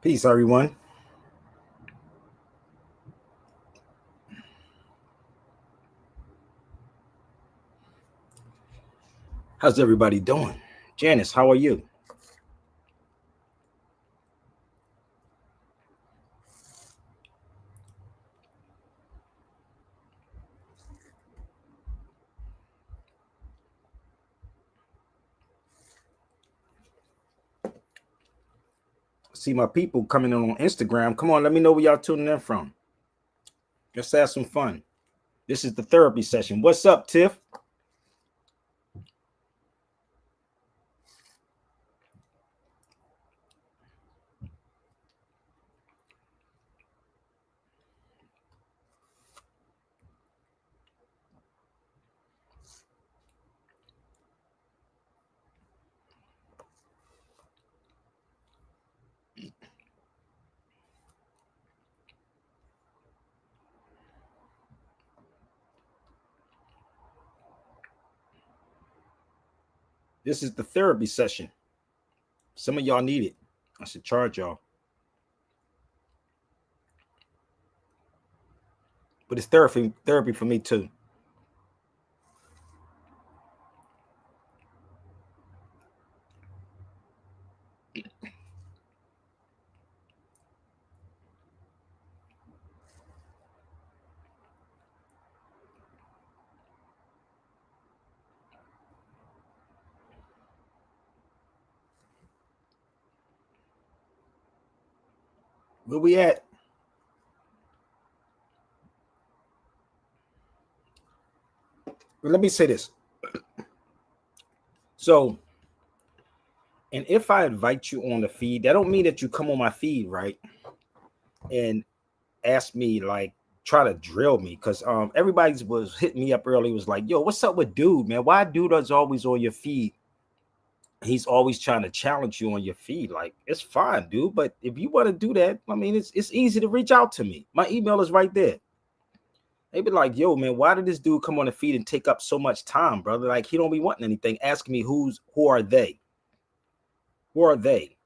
Peace, everyone. How's everybody doing? Janice, how are you? See my people coming in on Instagram. Come on, let me know where y'all tuning in from. Let's have some fun. This is the therapy session. What's up, Tiff? This is the therapy session. Some of y'all need it. I should charge y'all. But it's therapy for me too. Where we at? Let me say this. So, and if I invite you on the feed, that don't mean that you come on my feed, right? And ask me like try to drill me because everybody was hitting me up early, was like, yo, what's up with dude, man? Why dude is always on your feed? He's always trying to challenge you on your feed. Like, it's fine, dude, but if you want to do that, I mean, it's easy to reach out to me. My email is right there. They be like, yo, man, why did this dude come on the feed and take up so much time, brother? Like, he don't be wanting anything. Asking me who are they? Who are they?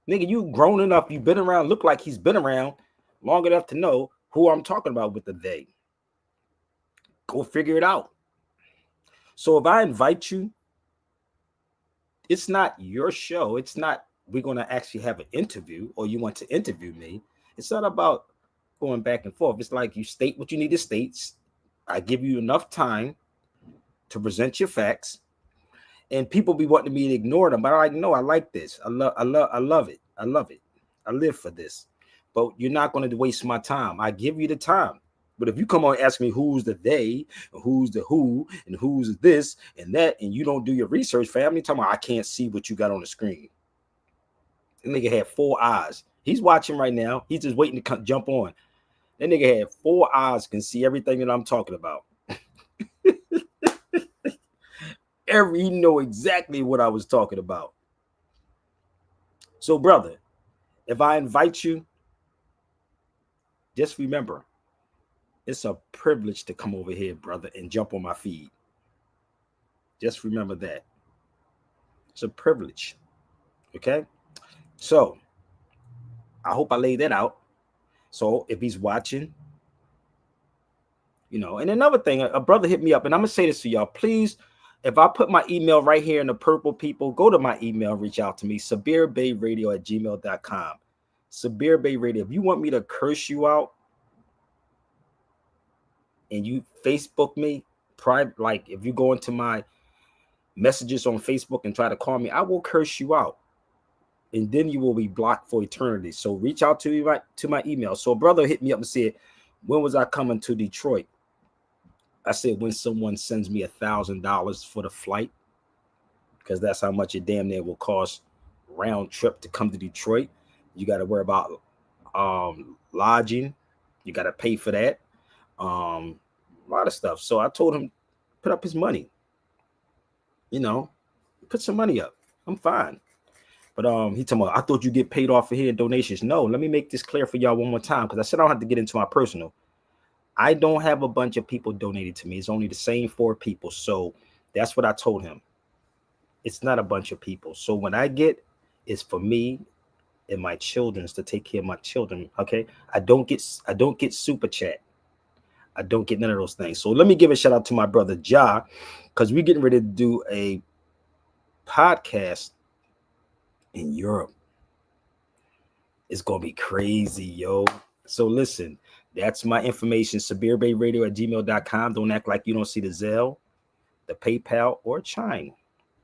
Nigga, you grown enough, you've been around, look like he's been around long enough to know who I'm talking about with the they. Go figure it out. So if I invite you, it's not your show. It's not we're going to actually have an interview or you want to interview me. It's not about going back and forth. It's like you state what you need to state. I give you enough time to present your facts, and people be wanting me to ignore them. But I like, no, I like this. I love it. I love it. I live for this. But you're not going to waste my time. I give you the time. But if you come on and ask me who's the they, who's the who, and who's this and that, and you don't do your research, family, talking about I can't see what you got on the screen. That nigga had 4 eyes. He's watching right now. He's just waiting to jump on. That nigga had 4 eyes, can see everything that I'm talking about. He know exactly what I was talking about. So, brother, if I invite you, just remember, it's a privilege to come over here, brother, and jump on my feed. Just remember that. It's a privilege. Okay? So, I hope I laid that out. So, if he's watching, and another thing, a brother hit me up, and I'm going to say this to y'all. Please, if I put my email right here in the purple, people, go to my email, reach out to me, sabirbayradio@gmail.com. Sabir Bay Radio. If you want me to curse you out, and you Facebook me, private, like if you go into my messages on Facebook and try to call me, I will curse you out. And then you will be blocked for eternity. So reach out to me right to my email. So a brother hit me up and said, when was I coming to Detroit? I said, when someone sends me $1,000 for the flight, because that's how much it damn near will cost round trip to come to Detroit. You got to worry about lodging. You got to pay for that. A lot of stuff. So I told him, put up his money. Put some money up. I'm fine. But he told me, I thought you get paid off for here in donations. No, let me make this clear for y'all one more time, because I said I don't have to get into my personal. I don't have a bunch of people donated to me. It's only the same 4 people. So that's what I told him. It's not a bunch of people. So when I get, it's for me and my children's to take care of my children. Okay, I don't get super chat. I don't get none of those things. So let me give a shout out to my brother Ja, because we're getting ready to do a podcast in Europe. It's gonna be crazy, yo. So listen, that's my information. SabirBeyRadio@gmail.com. Don't act like you don't see the Zelle, the PayPal, or Chime.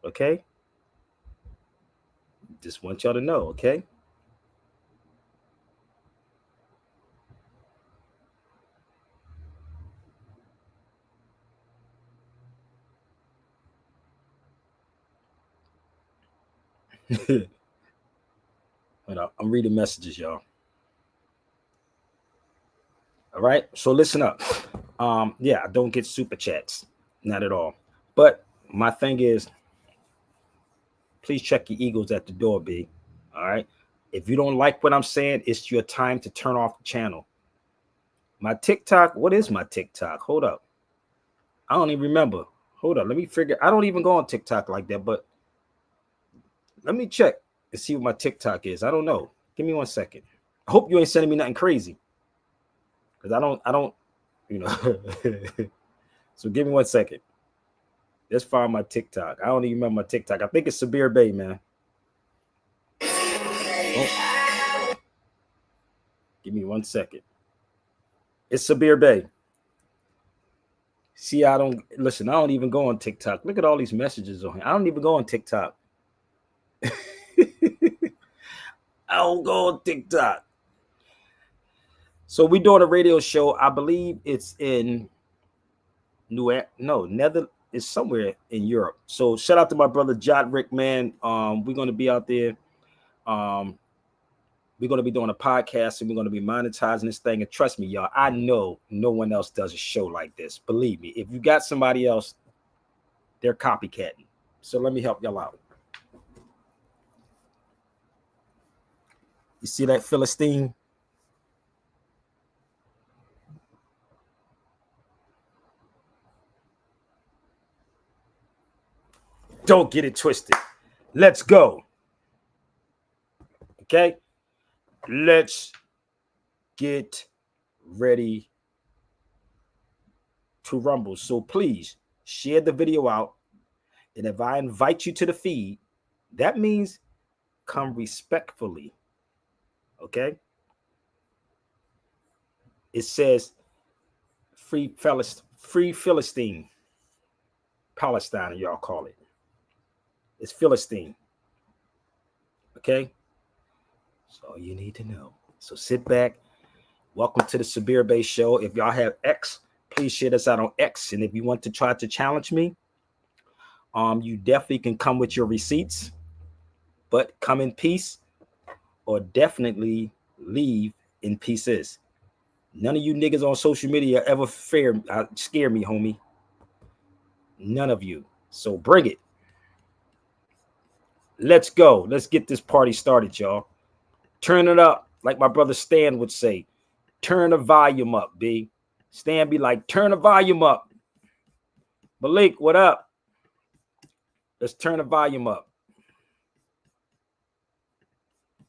Okay. Just want y'all to know, okay? I'm reading messages, y'all. All right. So listen up. Yeah, I don't get super chats. Not at all. But my thing is, please check your egos at the door, B. All right. If you don't like what I'm saying, it's your time to turn off the channel. My TikTok, what is my TikTok? Hold up. I don't even remember. Hold up. Let me figure. I don't even go on TikTok like that, but let me check and see what my TikTok is. I don't know. Give me 1 second. I hope you ain't sending me nothing crazy. Because I don't, you know. So give me 1 second. Let's find my TikTok. I don't even remember my TikTok. I think it's Sabir Bey, man. Oh. Give me 1 second. It's Sabir Bey. See, I don't even go on TikTok. Look at all these messages on here. I don't even go on TikTok. I don't go on TikTok. So we're doing a radio show. I believe it's in it's somewhere in Europe. So shout out to my brother Jodrick, man. We're going to be out there. We're going to be doing a podcast and we're going to be monetizing this thing. And trust me, y'all, I know no one else does a show like this. Believe me, if you got somebody else, they're copycatting. So let me help y'all out. You see that Philistine? Don't get it twisted. Let's go. Okay. Let's get ready to rumble. So please share the video out. And if I invite you to the feed, that means come respectfully. Okay. It says free Philistine. Palestine, y'all call it. It's Philistine. Okay. That's all you need to know. So sit back. Welcome to the Sabir Bey Show. If y'all have X, please share this out on X. And if you want to try to challenge me, you definitely can come with your receipts, but come in peace or definitely leave in pieces. None of you niggas on social media ever scare me, homie. None of you. So bring it. Let's go. Let's get this party started, y'all. Turn it up. Like my brother Stan would say, turn the volume up, B. Stan be like, turn the volume up. Malik, what up? Let's turn the volume up.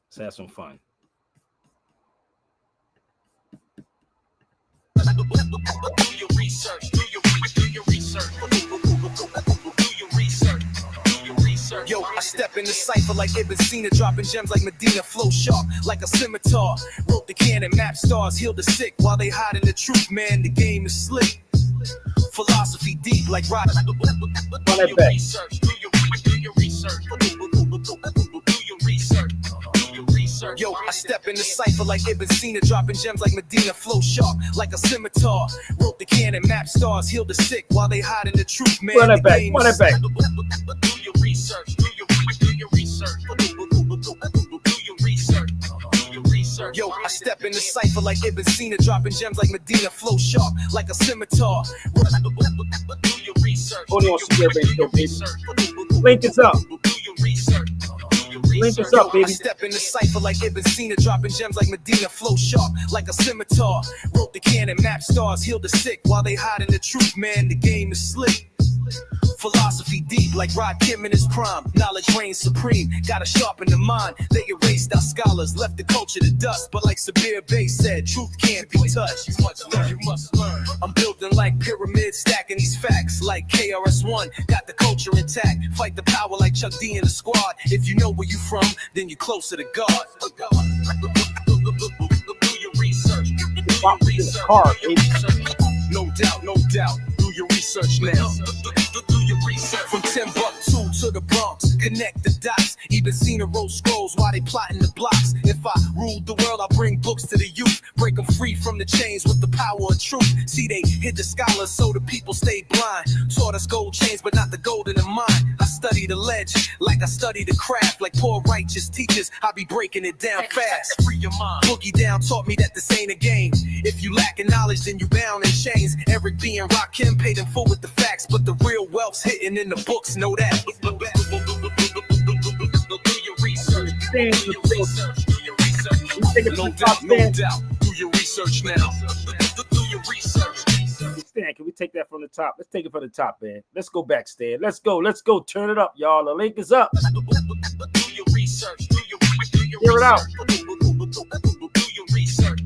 Let's have some fun. Do your research. Do your research. Yo, I step in the cipher like Ibn Sina, dropping gems like Medina, flow sharp like a scimitar. Wrote the canon, map stars, heal the sick while they hide in the truth, man. The game is slick. Philosophy deep like rock. Do your research. Do your research. Yo, I step in the cipher like Ibn Sina, dropping gems like Medina, flow sharp like a scimitar. Wrote the canon, map stars, heal the sick while they hide in the truth, man. Run it back. Do your research. Do your research. Yo, I step in the cipher like Ibn Sina, dropping gems like Medina, flow sharp like a scimitar. Do your research. Hold on, Sabir Bey Show, baby. Link is up. Link is up, baby. I step in the cipher like Ibn Sina, dropping gems like Medina, flow sharp like a scimitar. Wrote the canon, map stars, heal the sick while they hide in the truth, man. The game is slick. Philosophy deep like Rod Kim in his prime. Knowledge reigns supreme. Gotta sharpen the mind. They erased our scholars, left the culture to dust. But like Sabir Bey said, truth can't be touched. You must learn. I'm building like pyramids, stacking these facts like KRS-One. Got the culture intact. Fight the power like Chuck D and the squad. If you know where you from, then you're closer to God. Do your research. No doubt, no doubt. Do your research now. Do your research. From Timbuktu to the Bronx, connect the dots. Even seen the roll scrolls while they plotting the blocks. If I ruled the world, I'll bring books to the youth. Break them free from the chains with the power of truth. See, they hid the scholars so the people stayed blind. Taught us gold chains, but not the gold in the mind. I study the ledge like I study the craft. Like poor righteous teachers, I be breaking it down fast. Free your mind. Boogie Down taught me that this ain't a game. If you lacking knowledge, then you bound in chains. Eric B and Rakim paid in full with the facts, but the real wealth's hidden in the books. Know that. Do your research. Do your research. Do your research. No doubt, no doubt. Do your research now. Do your research. Stan, can we take that from the top? Let's take it from the top, man. Let's go back, Stan. Let's go. Turn it up, y'all. The link is up. Do your research. Do your research. Hear it out. Do your research.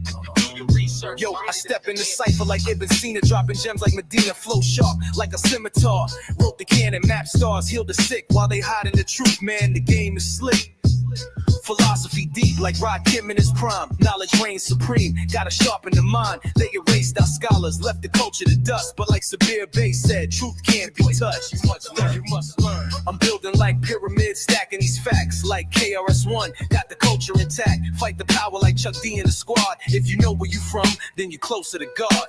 Yo, I step in the cipher like I.C.E, dropping gems like Medina, flow sharp like a scimitar. Wrote the canon, map stars, heal the sick while they hide in the truth, man, the game is slick. Philosophy deep like Rod Kim in his prime. Knowledge reigns supreme, gotta sharpen the mind. They erased our scholars, left the culture to dust. But like Sabir Bey said, truth can't be touched. You must learn. I'm building like pyramids, stacking these facts like KRS-One. Got the culture intact, fight the power like Chuck D and the squad. If you know where you from, then you're closer to God.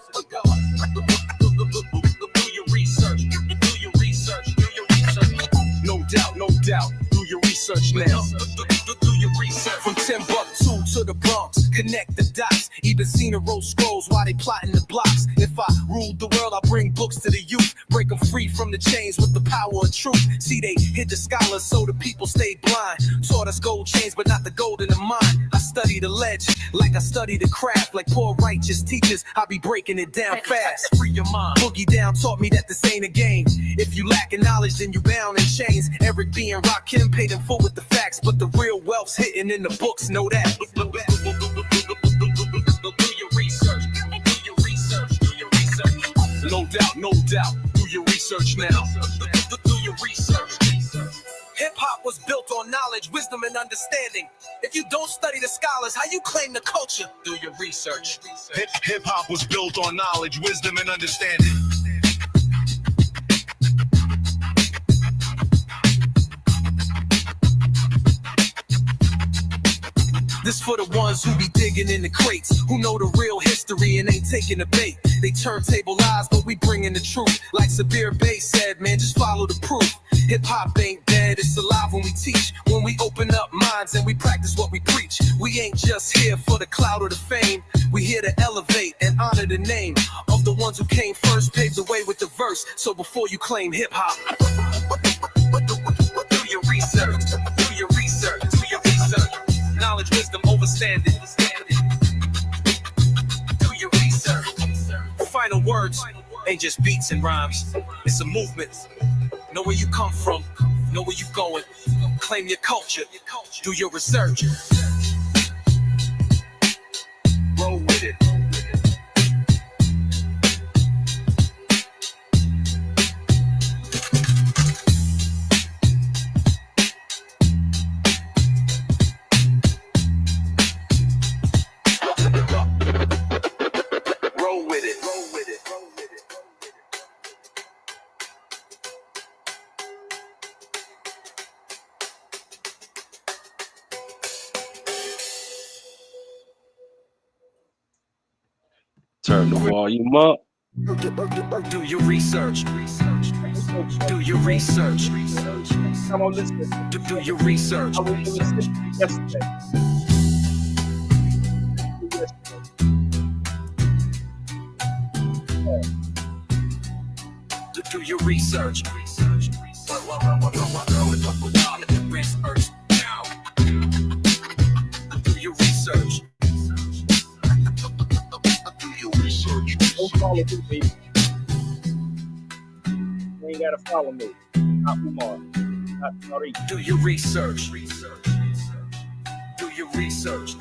Do your research. Do your research. Do your research. No doubt, no doubt. Do your research now. Do your research. From Timbuktu to the Bronx, connect the dots. Even seen the roll scrolls while they plotting the blocks. If I ruled the world, I'll bring books to the youth. Break them free from the chains with the power of truth. See, they hid the scholars so the people stayed blind. Taught us gold chains, but not the gold in the mind. I study the ledge like I study the craft. Like poor righteous teachers, I be breaking it down fast. Free your mind. Boogie Down taught me that this ain't a game. If you lacking knowledge, then you bound in chains. Eric B and Rakim paid in full with the facts, but the real wealth's hidden in the books. Know that. Do your research. Do your research. Do your research. No doubt, no doubt. Do your research now. Do your research. Hip-hop was built on knowledge, wisdom, and understanding. If you don't study the scholars, how you claim the culture? Do your research. Hip-hop was built on knowledge, wisdom, and understanding. This for the ones who be digging in the crates, who know the real history and ain't taking the bait. They turntable lies, but we bringing the truth. Like Sabir Bey said, man, just follow the proof. Hip-hop ain't dead, it's alive when we teach. When we open up minds and we practice what we preach. We ain't just here for the clout or the fame. We here to elevate and honor the name of the ones who came first, paved the way with the verse. So before you claim hip-hop, do your research, do your research, do your research. Knowledge, wisdom, overstanding. Do your research. Final words ain't just beats and rhymes. It's a movement. Know where you come from. Know where you going. Claim your culture. Do your research. Roll with it. Turn the volume up. Do your research. Do your research. Come on, listen. Do your research. I was listening yesterday. Do your research. Do your research. Don't call it, baby. You ain't gotta follow me. Not Umar. Not Tariq. Do your research. Do your research.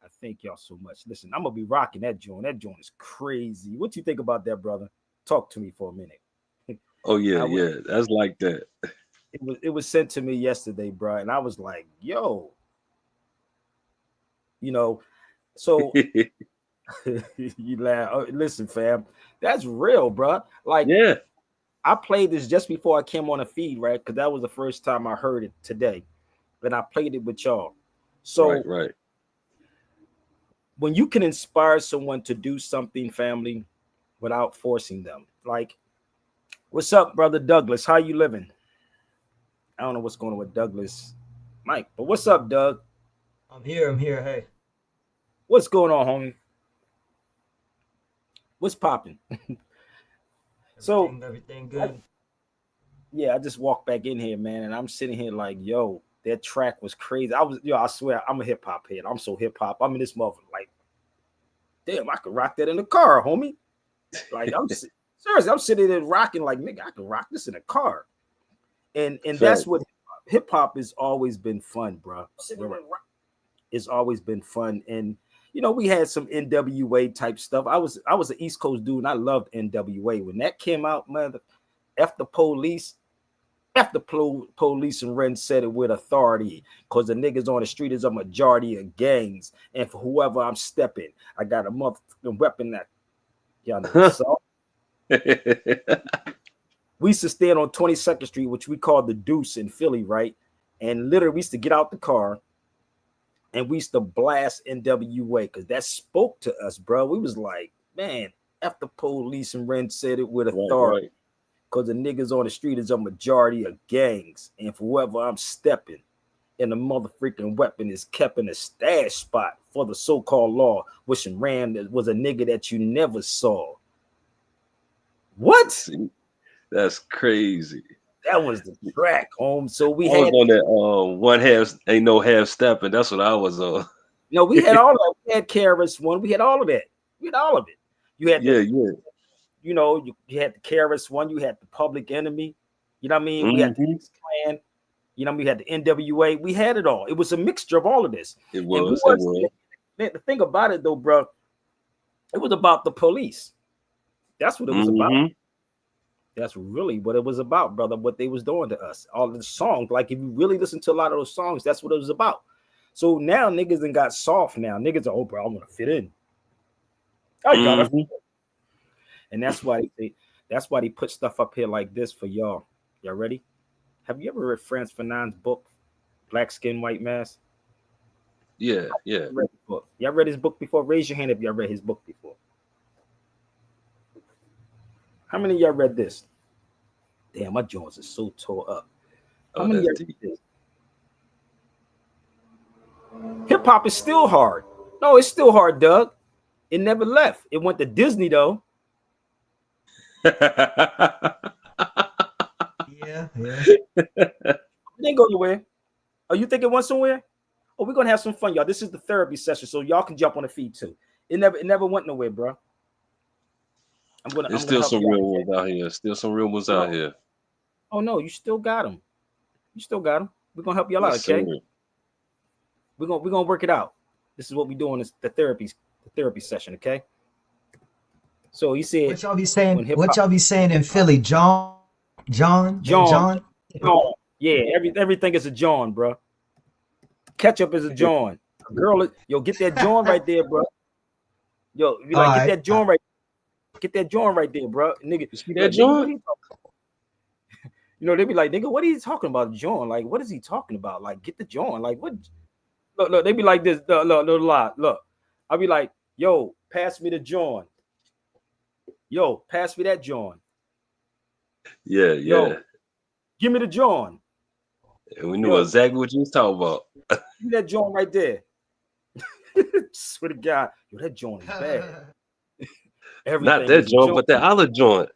I thank y'all so much. Listen, I'm gonna be rocking that joint. That joint is crazy. What you think about that, brother? Talk to me for a minute. Oh yeah, I was, yeah. That's like that. it was sent to me yesterday, bro, and I was like, yo, you know. So you laugh. Oh, listen, fam, that's real, bro. Like Yeah. I played this just before I came on the feed, right? Because that was the first time I heard it today, and I played it with y'all. Right, So right. when you can inspire someone to do something, family, without forcing them, like, what's up, brother Douglas? How you living? I don't know what's going on with Douglas, Mike, but what's up, Doug? I'm here. I'm here. Hey, What's going on, homie? What's popping? So, everything I, good. yeah, I just walked back in here, man, and I'm sitting here like, yo, that track was crazy. I swear, I'm a hip hop head. I'm so hip hop. I'm in this motherfucker, like, damn, I could rock that in the car, homie. Like, seriously, I'm sitting there rocking, like, nigga, I could rock this in a car. And that's Fact. what hip hop has always been fun, bro. It's always been fun, and we had some NWA type stuff. I was an East Coast dude, and I loved NWA when that came out. Mother, F the police, F the police, and Ren said it with authority, because the niggas on the street is a majority of gangs, and for whoever I'm stepping, I got a motherfucking weapon that y'all know the song. We used to stand on 22nd Street, which we called the Deuce in Philly, right? And literally, we used to get out the car and we used to blast NWA because that spoke to us, bro. We was like, man, F the police, and Ren said it with Right, authority, right. because the niggas on the street is a majority of gangs, and for whoever I'm stepping, and the motherfucking weapon is kept in a stash spot for the so-called law, wishing Ram was a nigga that you never saw. What? See, that's crazy. That was the track, home. So I we was had, on that one half ain't no half stepping. That's what I was on. we had all of that. We had KRS One. We had all of that. We had all of it. You had Yeah, the, yeah. you had the KRS One. You had the Public Enemy. You know what I mean? We had the Hmm. X Clan. We had the NWA. We had it all. It was a mixture of all of this. It And we was. It was was. the thing about it though, bro. It was about the police. That's what it was about. Hmm. That's really what it was about, brother. What they was doing to us. All the songs. Like if you really listen to a lot of those songs, that's what it was about. So now niggas done got soft now. Niggas are, oh, bro, I want to fit in. I gotta. Hmm. And that's why they put stuff up here like this for y'all. Y'all ready? Have you ever read Frantz Fanon's book, Black Skin, White Mask? Yeah, yeah. Read his book. Y'all read his book before? Raise your hand if y'all read his book before. How many of y'all read this? Damn, my joints are so tore up. How Oh, many of that's y'all deep. read this? Hip hop is still hard. No, it's still hard, Doug. It never left. It went to Disney though. Yeah, yeah. It didn't go nowhere. Oh, you think it went somewhere? Oh, we're gonna have some fun, y'all. This is the therapy session, so y'all can jump on the feed too. It never went nowhere, bro. There's I'm gonna still help some you out. real ones out here. Still some real ones out No, here. oh no, you still got them. You still got them. We're gonna help y'all out, Yes, sir. okay? We're gonna work it out. This is what we're doing. Is the therapy session, okay? So he said What y'all be saying? when hip What hop, y'all be saying in Philly? That John, John. John, yeah, everything is a John, bro. Ketchup is a John. Girl, yo, get that John right there, bro. Yo, be All like, right. get that John right there, bro. Nigga, You see be that like, nigga, what joint? he talking? They be like, nigga, what are you talking about, John? Like, what is he talking about? Like, get the John. Like, what? Look, they be like this. Look. I'll be like, yo, pass me the John. Yo, pass me that John. Yeah, Yo, yeah. give me the John. And we knew Yo, exactly what you was talking about. give me that John right there. Swear to God, yo, that John is bad. Not Everything that is a joint, John. but that other joint.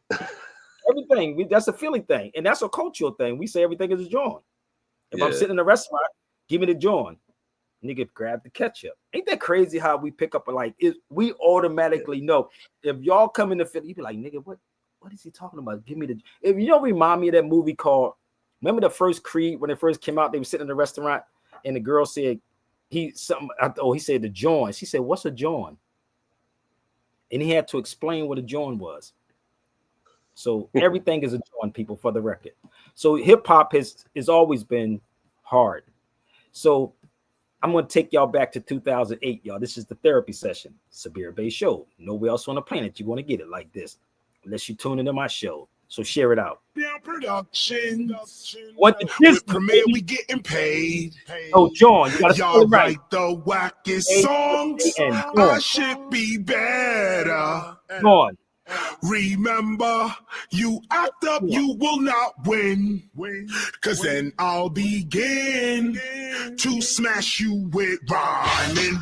Everything. That's a Philly thing, and that's a cultural thing. We say everything is a John. If I'm Yeah. sitting in a restaurant, give me the John. Nigga grab the ketchup. Ain't that crazy how we pick up like it? We automatically know if y'all come in the Philly, you be like, nigga, what is he talking about? Give me the. If you don't remind me of that movie called. Remember the first Creed when it first came out? They were sitting in the restaurant and the girl said he said the joint. She said, "What's a joint?" And he had to explain what a joint was. So everything is a joint, people, for the record. So hip hop has always been hard. So I'm going to take y'all back to 2008, y'all. This is the therapy session. Sabir Bey show. Nowhere else on the planet you're going to get it like this, unless you tune into my show. So share it out. Production. What the With Premier, we getting paid. Oh, John, you got to Y'all right. write the wackest songs. I should be better. John. Remember, you act up, you will not win. Cause then I'll begin to smash you with rhyming.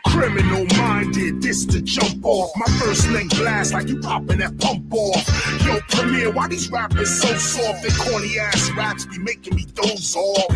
Criminal minded, this to jump off. My first name blast like you popping that pump off. Yo, Premier, why these rappers so soft? They corny ass raps be making me doze off.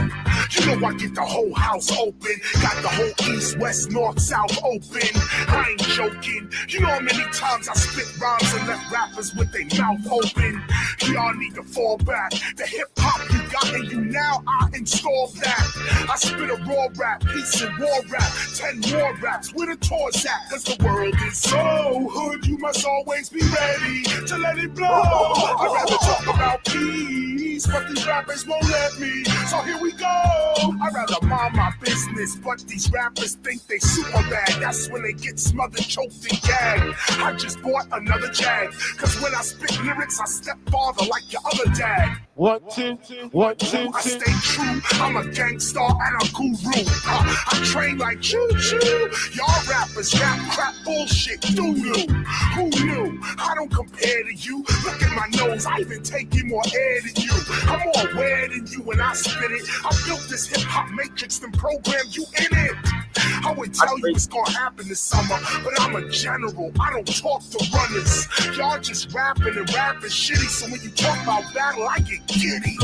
You know I get the whole house open. Got the whole east, west, north, south open. I ain't joking. You know how many times I spit rhymes and left rappers with their mouth open. Y'all need to fall back. The hip hop you got in you now, I installed that. I spit a raw rap, peace and war rap, 10 more raps. Where the tours at? Cause the world is so hood, you must always be ready to let it blow. I'd rather talk about peace, but these rappers won't let me. So here we go. I'd rather mind my business, but these rappers think they super bad. That's when they get smothered, choked, and gagged. I just bought another Jag, cause when I spit lyrics, I step farther like your other dad. What two? I stay true. I'm a gangster and a guru. I train like choo-choo. Y'all rappers rap crap bullshit. Doo-doo. Who knew? I don't compare to you. Look at my nose. I even take in more air than you. I'm more aware than you when I spit it. I built this hip-hop matrix and programmed you in it. I would tell you what's gonna happen this summer, but I'm a general. I don't talk to runners. Y'all just rapping and rapping shitty. So when you talk about battle, I get giddy.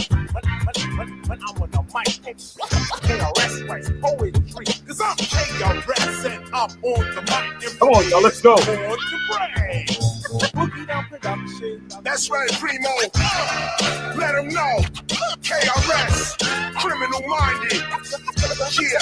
When I'm on the mic, KRS writes poetry. Cause I'm KRS and I'm on the mic. Come on, y'all, let's go. Boogie Down Production. That's right, Primo. Let them know. KRS, criminal minded. Yeah.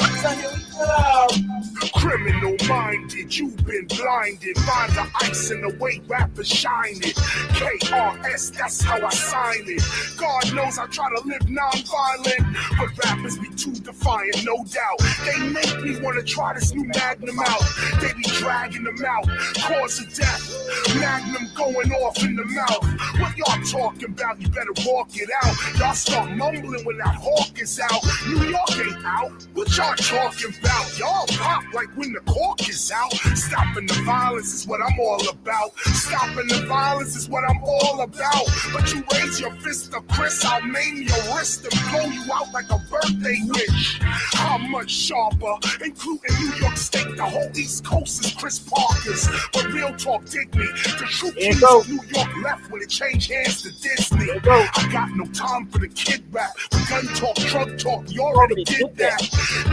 Criminal minded, you've been blinded by the ice and the way rappers shining. KRS, that's how I sign it. God knows I try to live non-violent, but rappers be too defiant, no doubt. They make me want to try this new Magnum out. They be dragging them out, cause of death. Magnum going off in the mouth. What y'all talking about? You better walk it out. Y'all start mumbling when that hawk is out. New York ain't out. What y'all talking about? Y'all pop like when the cork is out. Stopping the violence is what I'm all about. Stopping the violence is what I'm all about. But you raise your fist to Chris, I'll maim your wrist and blow you out like a birthday wish. How much sharper, including New York State, the whole East Coast is Chris Parker's. But real talk, dig me. The true kings of New York left when it changed hands to Disney. I got no time for the kid rap. The gun talk, drug talk, you already did that.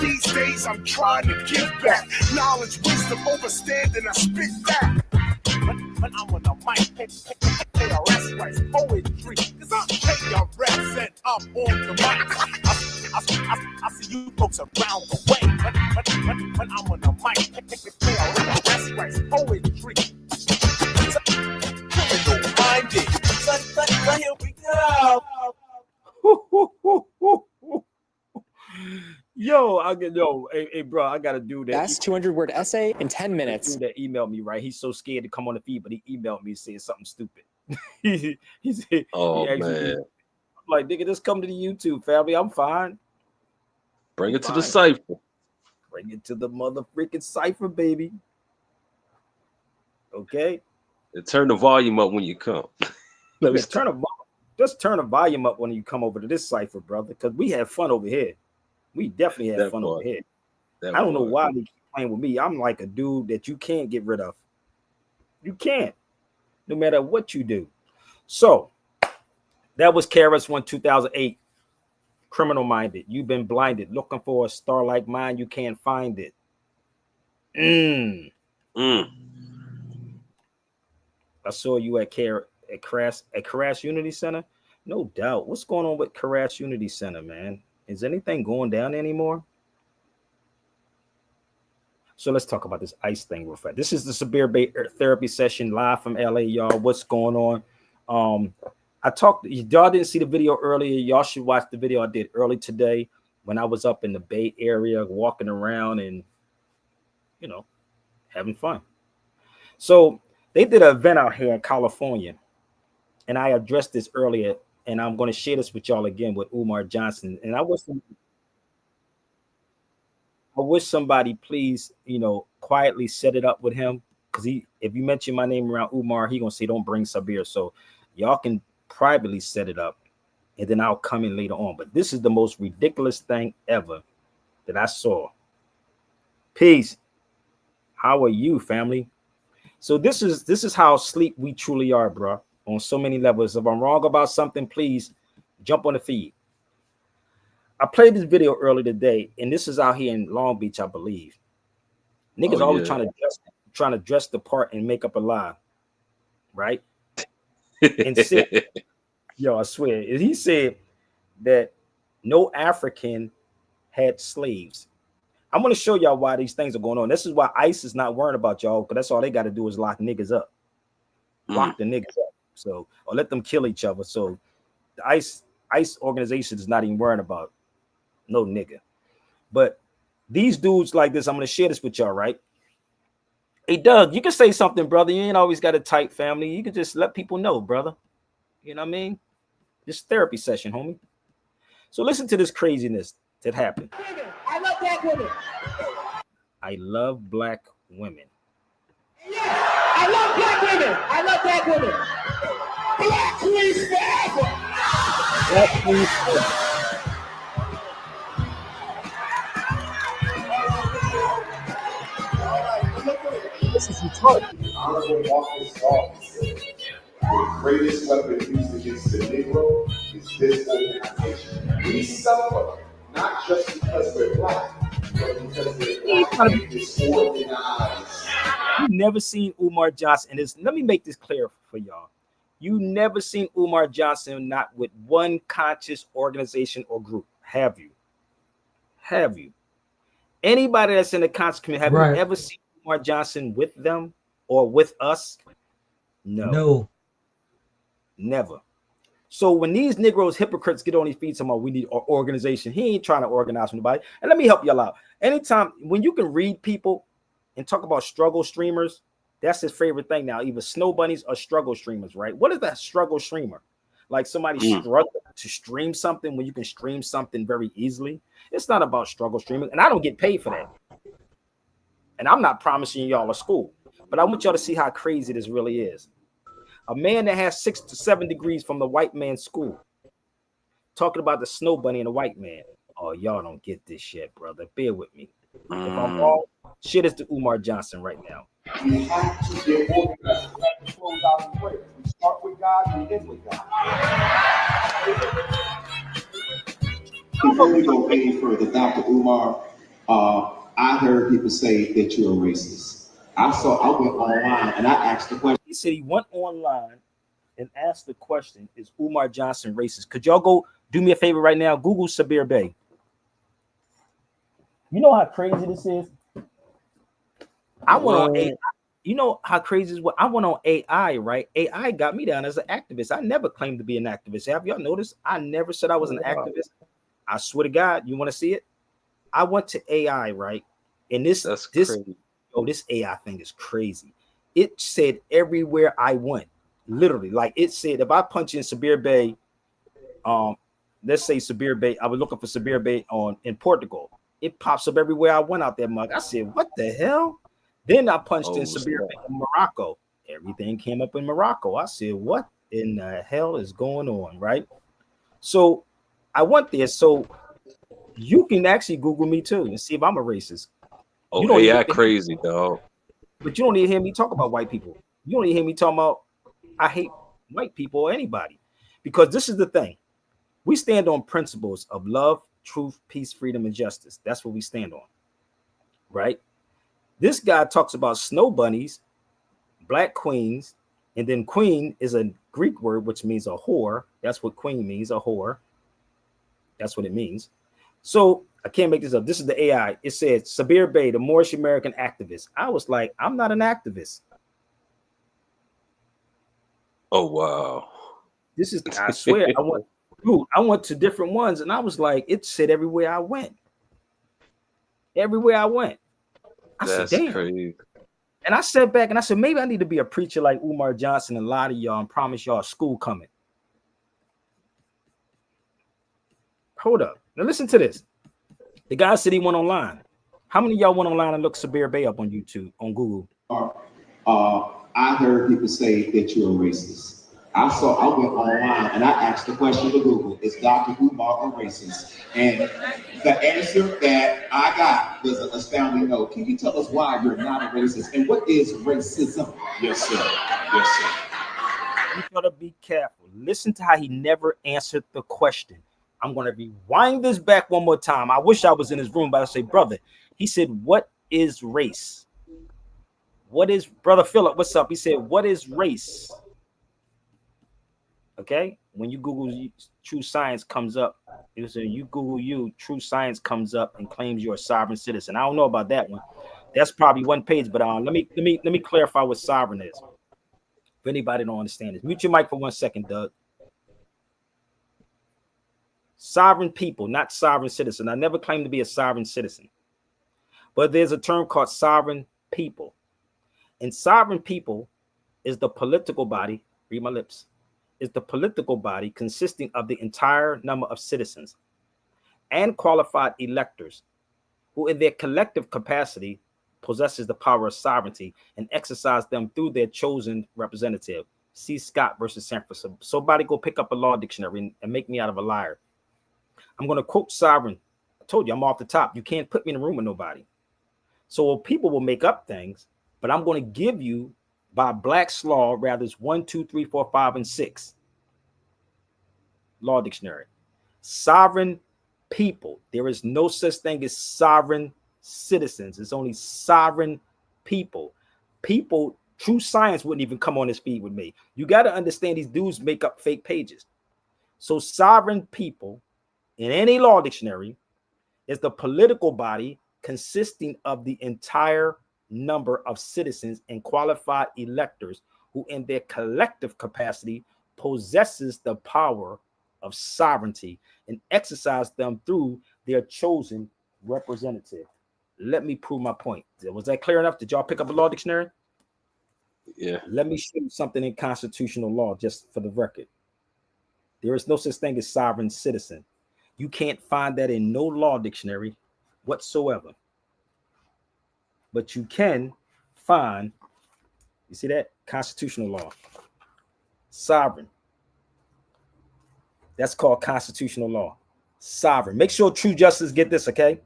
These days I'm trying to give back. Knowledge, wisdom, overstanding, I spit that. When I'm on the mic, KRS writes poetry. Cause I'm KRS and I'm on the mic. I see you folks around the way. When I'm on the mic, KRS writes poetry. Criminal minded. So here we go. Hey, bro, I gotta do that. Best 200-word essay in 10 minutes. Dude that emailed me, right? He's so scared to come on the feed, but he emailed me saying something stupid. he said, "Oh he man, I'm like, nigga, just come to the YouTube, family. I'm fine. Bring it to the cipher. Bring it to the mother freaking cipher, baby. Okay. And turn the volume up when you come. Just turn the volume up when you come over to this cipher, brother, because we have fun over here. We definitely have fun over here. I don't know why they keep playing with me. I'm like a dude that you can't get rid of. You can't, no matter what you do. So that was KRS-One 2008. Criminal minded. You've been blinded. Looking for a star like mine, you can't find it. I saw you at Crash Unity Center. No doubt. What's going on with Crash Unity Center, man? Is anything going down anymore? So let's talk about this ice thing real fast. This is the Sabir Bey therapy session live from LA, y'all. What's going on? Y'all didn't see the video earlier. Y'all should watch the video I did early today when I was up in the Bay Area walking around and, having fun. So they did an event out here in California, and I addressed this earlier, and I'm going to share this with y'all again with Umar Johnson. And I wish somebody please, quietly set it up with him, because if you mention my name around Umar, he gonna say don't bring Sabir. So y'all can privately set it up, and then I'll come in later on. But this is the most ridiculous thing ever that I saw. Peace. How are you, family? So this is how asleep we truly are, bro, on so many levels. If I'm wrong about something, please jump on the feed. I played this video earlier today, and this is out here in Long Beach, I believe. Niggas always trying to dress the part and make up a lie, right? And I swear, he said that no African had slaves. I'm going to show y'all why these things are going on. This is why ICE is not worrying about y'all, because that's all they got to do is lock niggas up. Lock the niggas up. So, or let them kill each other. So the ICE organization is not even worrying about no nigga. But these dudes like this, I'm going to share this with y'all, right? Hey, Doug, you can say something, brother. You ain't always got a tight family. You can just let people know, brother. You know what I mean? This therapy session, homie. So listen to this craziness that happened. I love black women. I love black women. Yeah, I love black women. I love black women. Black queens forever. Black queens forever. This is retarded. Honorable Marcus Garvey said, the greatest weapon used against the Negro is this organization. We suffer not just because we're black, but because we're black and disorganized. You never seen Umar Johnson. Let me make this clear for y'all. You never seen Umar Johnson not with one conscious organization or group. Have you? Have you? Anybody that's in the conscious community, have you ever seen Umar Johnson with them or with us? No. Never. So when these Negroes hypocrites get on these feet, somehow we need an organization. He ain't trying to organize nobody. And let me help y'all out. Anytime when you can read people and talk about struggle streamers, that's his favorite thing now. Either snow bunnies or struggle streamers, right? What is that struggle streamer? Like somebody struggling to stream something when you can stream something very easily. It's not about struggle streaming, and I don't get paid for that. And I'm not promising y'all a school, but I want y'all to see how crazy this really is. A man that has 6 to 7 degrees from the white man's school talking about the snow bunny and the white man. Oh, y'all don't get this shit, brother. Bear with me. If I'm wrong, shit is to Umar Johnson right now. We have to get organized. We have to close out in prayer. We start with God, we end with God. Before we go any further, Dr. Umar, I heard people say that you're a racist. I went online and I asked the question. He said he went online and asked the question, is Umar Johnson racist? Could y'all go do me a favor right now? Google Sabir Bey. You know how crazy this is? I went on AI. You know how crazy is what I went on AI, right? AI got me down as an activist. I never claimed to be an activist. Have y'all noticed? I never said I was an activist. I swear to God, you want to see it? I went to AI, right? And this AI thing is crazy. It said everywhere I went, literally, like it said, if I punch in Sabir Bey, let's say Sabir Bey, I was looking for Sabir Bey in Portugal. It pops up everywhere I went out there, mug. I said, what the hell? Then I punched in Sabir Bey in Morocco. Everything came up in Morocco. I said, what in the hell is going on, right? So I went there. So you can actually Google me too and see if I'm a racist. Oh, you don't AI crazy, dog. But you don't even hear me talk about white people. You don't even hear me talking about I hate white people or anybody. Because this is the thing. We stand on principles of love, truth, peace, freedom, and justice. That's what we stand on, right? This guy talks about snow bunnies, black queens, and then queen is a Greek word which means a whore. That's what queen means, a whore. That's what it means. So I can't make this up. This is the AI. It said Sabir Bey, the Moorish American activist. I was like, I'm not an activist. Oh wow. This is, I swear, I went to different ones, and I was like, it said everywhere I went. Everywhere I went. I said, That's damn. crazy. And I sat back and I said, maybe I need to be a preacher like Umar Johnson and lie to y'all and promise y'all school coming. Hold up. Now listen to this. The guy said he went online. How many of y'all went online and looked Sabir Bey up on YouTube, on Google? I heard people say that you're a racist. I went online and I asked the question to Google, is Dr. Umar a racist? And the answer that I got was an astounding no. Can you tell us why you're not a racist? And what is racism? Yes, sir. Yes, sir. You gotta be careful. Listen to how he never answered the question. I'm gonna rewind this back one more time. I wish I was in his room, but I say, brother, he said, what is race? What is, brother Philip, what's up? He said, what is race? Okay, when you Google true science comes up, you say you Google true science comes up and claims you're a sovereign citizen. I don't know about that one. That's probably one page, but let me clarify what sovereign is. If anybody don't understand this, mute your mic for 1 second, Doug. Sovereign people, not sovereign citizen. I never claimed to be a sovereign citizen, but there's a term called sovereign people, and sovereign people is the political body. Read my lips. Is the political body consisting of the entire number of citizens and qualified electors who in their collective capacity possesses the power of sovereignty and exercise them through their chosen representative. See Scott versus San Francisco. Somebody go pick up a law dictionary and make me out of a liar. I'm going to quote sovereign. I told you I'm off the top. You can't put me in a room with nobody. So people will make up things, but I'm going to give you by Black's law, rather it's 1, 2, 3, 4, 5, and 6. Law dictionary. Sovereign people. There is no such thing as sovereign citizens. It's only sovereign people. People, true science wouldn't even come on this feed with me. You got to understand these dudes make up fake pages. So sovereign people in any law dictionary is the political body consisting of the entire number of citizens and qualified electors who in their collective capacity possesses the power of sovereignty and exercise them through their chosen representative. Let me prove my point. Was that clear enough? Did y'all pick up a law dictionary? Yeah. Let me show you something in constitutional law just for the record. There is no such thing as sovereign citizen. You can't find that in no law dictionary whatsoever. But you can find, you see that? Constitutional law. Sovereign. That's called constitutional law. Sovereign. Make sure True Justice get this, okay?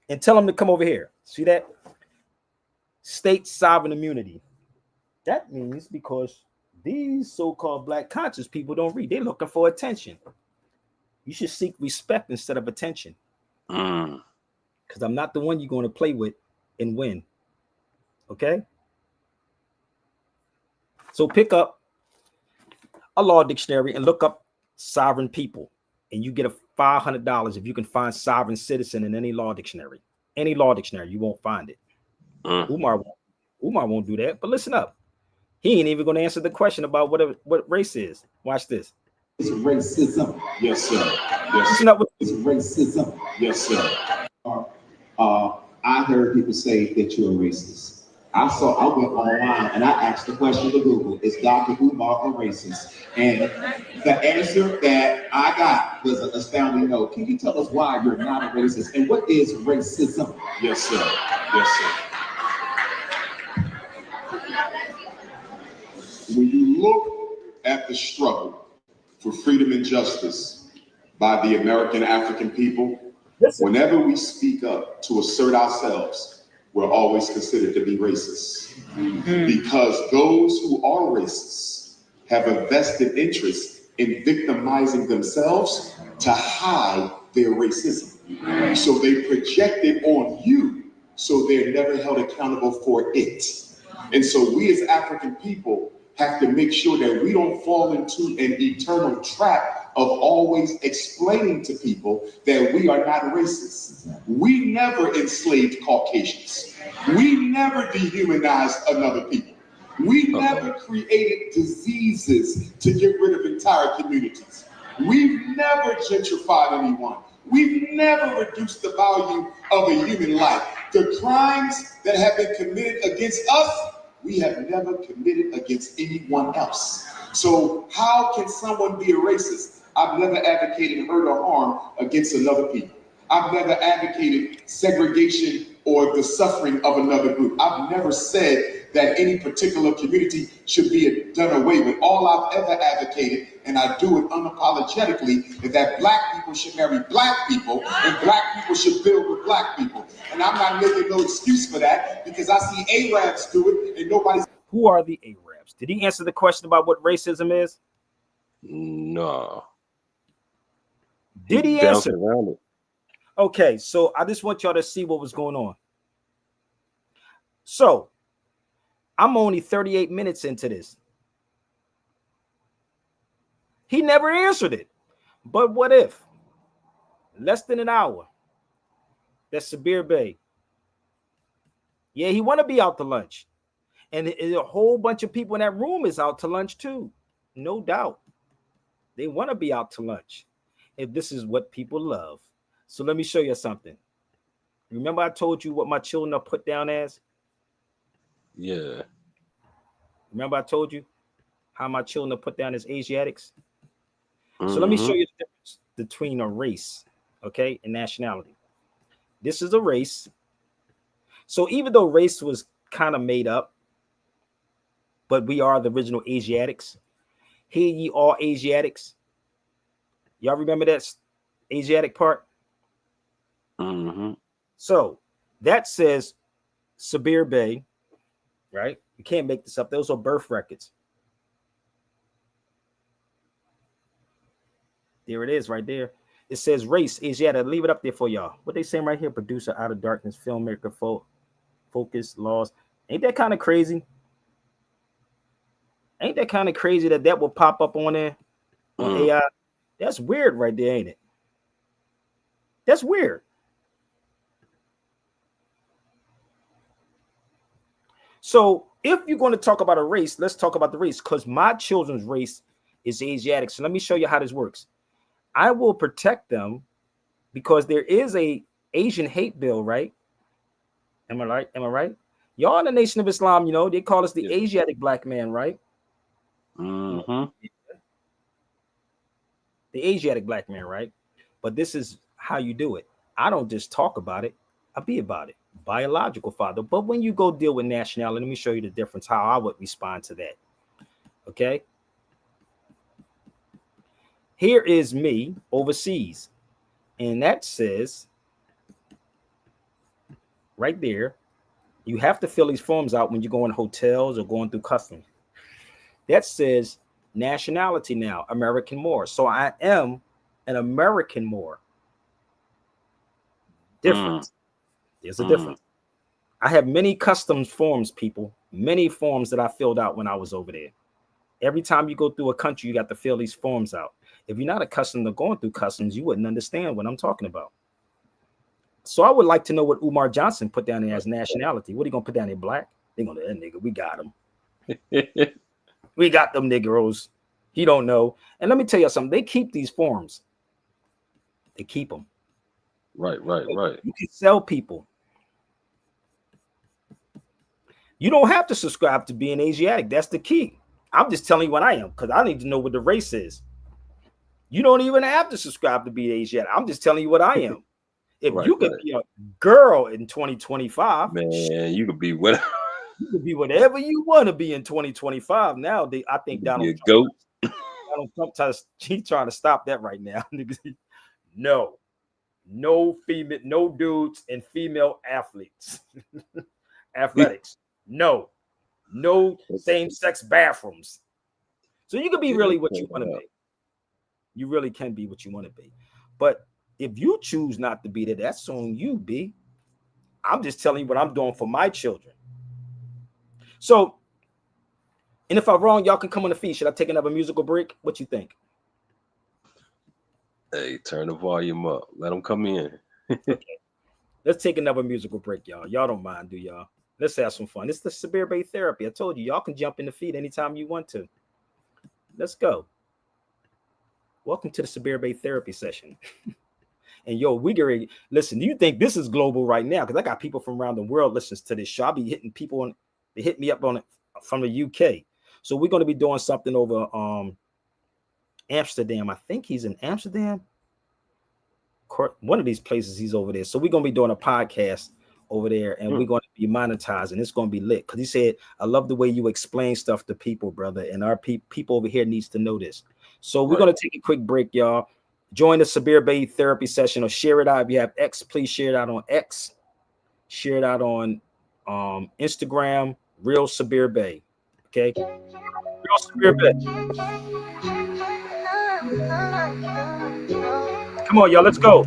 And tell them to come over here. See that? State sovereign immunity. That means because these so-called black conscious people don't read. They're looking for attention. You should seek respect instead of attention. Because I'm not the one you're going to play with and win. Okay? So pick up a law dictionary and look up sovereign people. And you get a $500 if you can find sovereign citizen in any law dictionary. Any law dictionary, you won't find it. Umar won't do that. But listen up. He ain't even going to answer the question about what race is. Watch this. It's racism. Yes, sir. Yes, Listen up. it's racism. Yes, sir. I heard people say that you're a racist. I went online and I asked the question to Google, is Dr. Umar a racist? And the answer that I got was an astounding no. Can you tell us why you're not a racist? And what is racism? Yes, sir. Yes, sir. When you look at the struggle for freedom and justice by the American African people, whenever we speak up to assert ourselves, we're always considered to be racist. Because those who are racist have a vested interest in victimizing themselves to hide their racism. So they project it on you so they're never held accountable for it. And so we as African people have to make sure that we don't fall into an eternal trap of always explaining to people that we are not racist. We never enslaved Caucasians. We never dehumanized another people. We never created diseases to get rid of entire communities. We've never gentrified anyone. We've never reduced the value of a human life. The crimes that have been committed against us, we have never committed against anyone else. So how can someone be a racist? I've never advocated hurt or harm against another people. I've never advocated segregation or the suffering of another group. I've never said that any particular community should be done away with. All I've ever advocated, and I do it unapologetically, is that black people should marry black people and black people should build with black people. And I'm not making no excuse for that because I see Arabs do it and nobody's. Who are the Arabs? Did he answer the question about what racism is? No. Did he answer? Around it. Okay, so I just want y'all to see what was going on. So I'm only 38 minutes into this. He never answered it. But what if? Less than an hour. That's Sabir Bey. Yeah, he want to be out to lunch. And a whole bunch of people in that room is out to lunch too. No doubt. They want to be out to lunch. And this is what people love. So let me show you something. Remember I told you what my children are put down as? Yeah. Remember I told you how my children are put down as Asiatics? So let me show you the difference between a race, okay, and nationality. This is a race. So even though race was kind of made up, but we are the original Asiatics. Hear ye all Asiatics. Y'all remember that Asiatic part? So that says Sabir Bey, right? You can't make this up. Those are birth records. There it is right there. It says race, Asiatic. Leave it up there for y'all. What they saying right here? Producer, Out of Darkness, filmmaker, focus, laws. Ain't that kind of crazy? Ain't that kind of crazy that will pop up on there on AI? That's weird right there, ain't it? That's weird. So if you're going to talk about a race, let's talk about the race because my children's race is Asiatic. So let me show you how this works. I will protect them because there is a Asian hate bill, right? Am I right? Am I right? Y'all in the Nation of Islam, you know, they call us the Asiatic black man, right? The Asiatic black man, right? But this is how you do it. I don't just talk about it. I be about it. Biological father. But when you go deal with nationality, let me show you the difference, how I would respond to that. Okay. Here is me overseas. And that says right there, you have to fill these forms out when you go in hotels or going through customs. That says nationality now, American Moor. So I am an American Moor. Difference. There's a difference. I have many customs forms, people, many forms that I filled out when I was over there. Every time you go through a country, you got to fill these forms out. If you're not accustomed to going through customs, you wouldn't understand what I'm talking about. So I would like to know what Umar Johnson put down there as nationality. What are you going to put down there, black? They're going to, that nigga, we got him. We got them Negroes. He don't know. And let me tell you something. They keep these forms. They keep them. Right. You can sell people. You don't have to subscribe to being Asiatic. That's the key. I'm just telling you what I am because I need to know what the race is. You don't even have to subscribe to be Asiatic. I'm just telling you what I am. If you could be a girl in 2025, man, you could be whatever. You could be whatever you want to be in 2025. Now, I think Donald Trump he's trying to stop that right now. No female, no dudes and female athletes, athletics. No same-sex bathrooms. So you can be Yeah, really what you check want it to out. be. You really can be what you want to be. But if you choose not to be there, that's on you, B. I'm just telling you what I'm doing for my children. So, and if I'm wrong, y'all can come on the feed. Should I take another musical break? What you think? Hey, turn the volume up. Let them come in. Okay, let's take another musical break, y'all. Y'all don't mind, do y'all? Let's have some fun. It's the Sabir Bay Therapy. I told you, y'all can jump in the feed anytime you want to. Let's go. Welcome to the Sabir Bay Therapy session. And yo, we get listen. Do you think this is global right now? Because I got people from around the world listens to this show. I'll be hitting people on. They hit me up on it from the UK. So we're going to be doing something over Amsterdam. I think he's in Amsterdam. One of these places he's over there. So we're going to be doing a podcast over there, and we're going to be monetizing. It's going to be lit because he said, "I love the way you explain stuff to people, brother, and our people over here needs to know this." So we're going to take a quick break, y'all. Join the Sabir Bay therapy session or share it out. If you have X, please share it out on X. Share it out on Instagram, Real Sabir Bay. Okay? Real Sabir Bay. Come on, y'all. Let's go.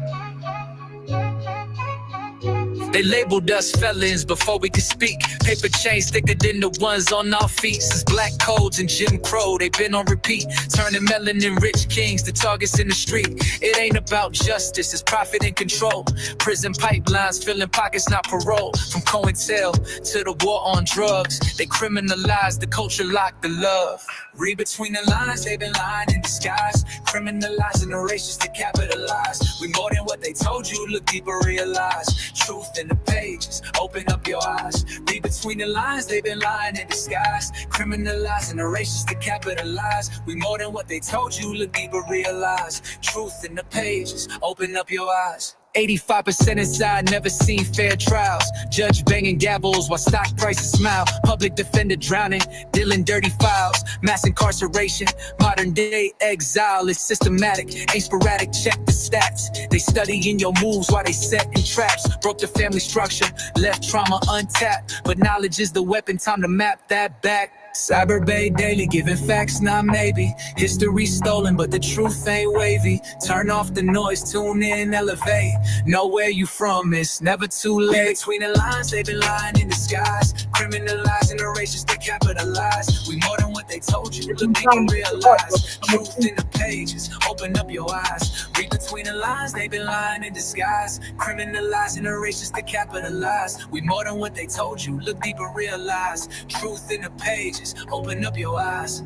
They labeled us felons before we could speak. Paper chains thicker than the ones on our feet. Since black codes and Jim Crow, they've been on repeat. Turning melanin rich kings to targets in the street. It ain't about justice, it's profit and control. Prison pipelines filling pockets, not parole. From COINTEL to the war on drugs, they criminalize the culture, lock the love. Read between the lines, they've been lying in disguise. Criminalizing the racists to capitalize. We more than what they told you, look deeper, realize. Truth in the pages, open up your eyes. Read between the lines, they've been lying in disguise. Criminalizing the racists to capitalize. We more than what they told you, look deeper, realize. Truth in the pages, open up your eyes. 85% inside, never seen fair trials. Judge banging gavels while stock prices smile. Public defender drowning, dealing dirty files. Mass incarceration, modern day exile is systematic, ain't sporadic, check the stats. They study in your moves while they set in traps. Broke the family structure, left trauma untapped. But knowledge is the weapon, time to map that back. Sabir Bey daily, giving facts, not maybe. History stolen, but the truth ain't wavy. Turn off the noise, tune in, elevate. Know where you from, it's never too late. Between the lines, they've been lying in disguise. Criminalizing the racists, they capitalize. We more than what they told you, look, they can realize. Truth in the pages, open up your eyes. Read between the lines, they've been lying in disguise. Criminalizing the racists, they capitalize. We more than what they told you, look deeper, realize. Truth in the pages, open up your eyes.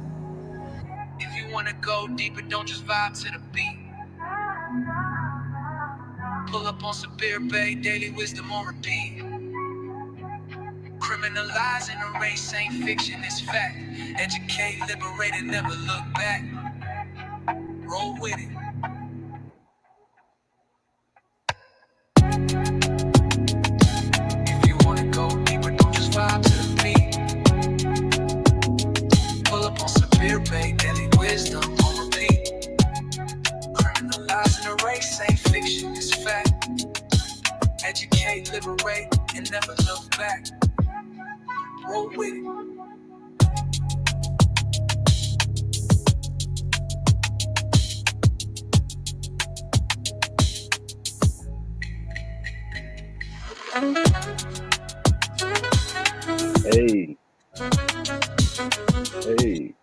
If you wanna go deeper, don't just vibe to the beat. Pull up on Sabir Bey, daily wisdom on repeat. Criminalizing a race ain't fiction, it's fact. Educate, liberate, and never look back. Roll with it. If you wanna go deeper, don't just vibe to the beat. Pull up on Sabir Bey, daily wisdom on repeat. Criminalizing a race ain't fiction, it's fact. Educate, liberate, and never look back. Roll with it. Hey, hey.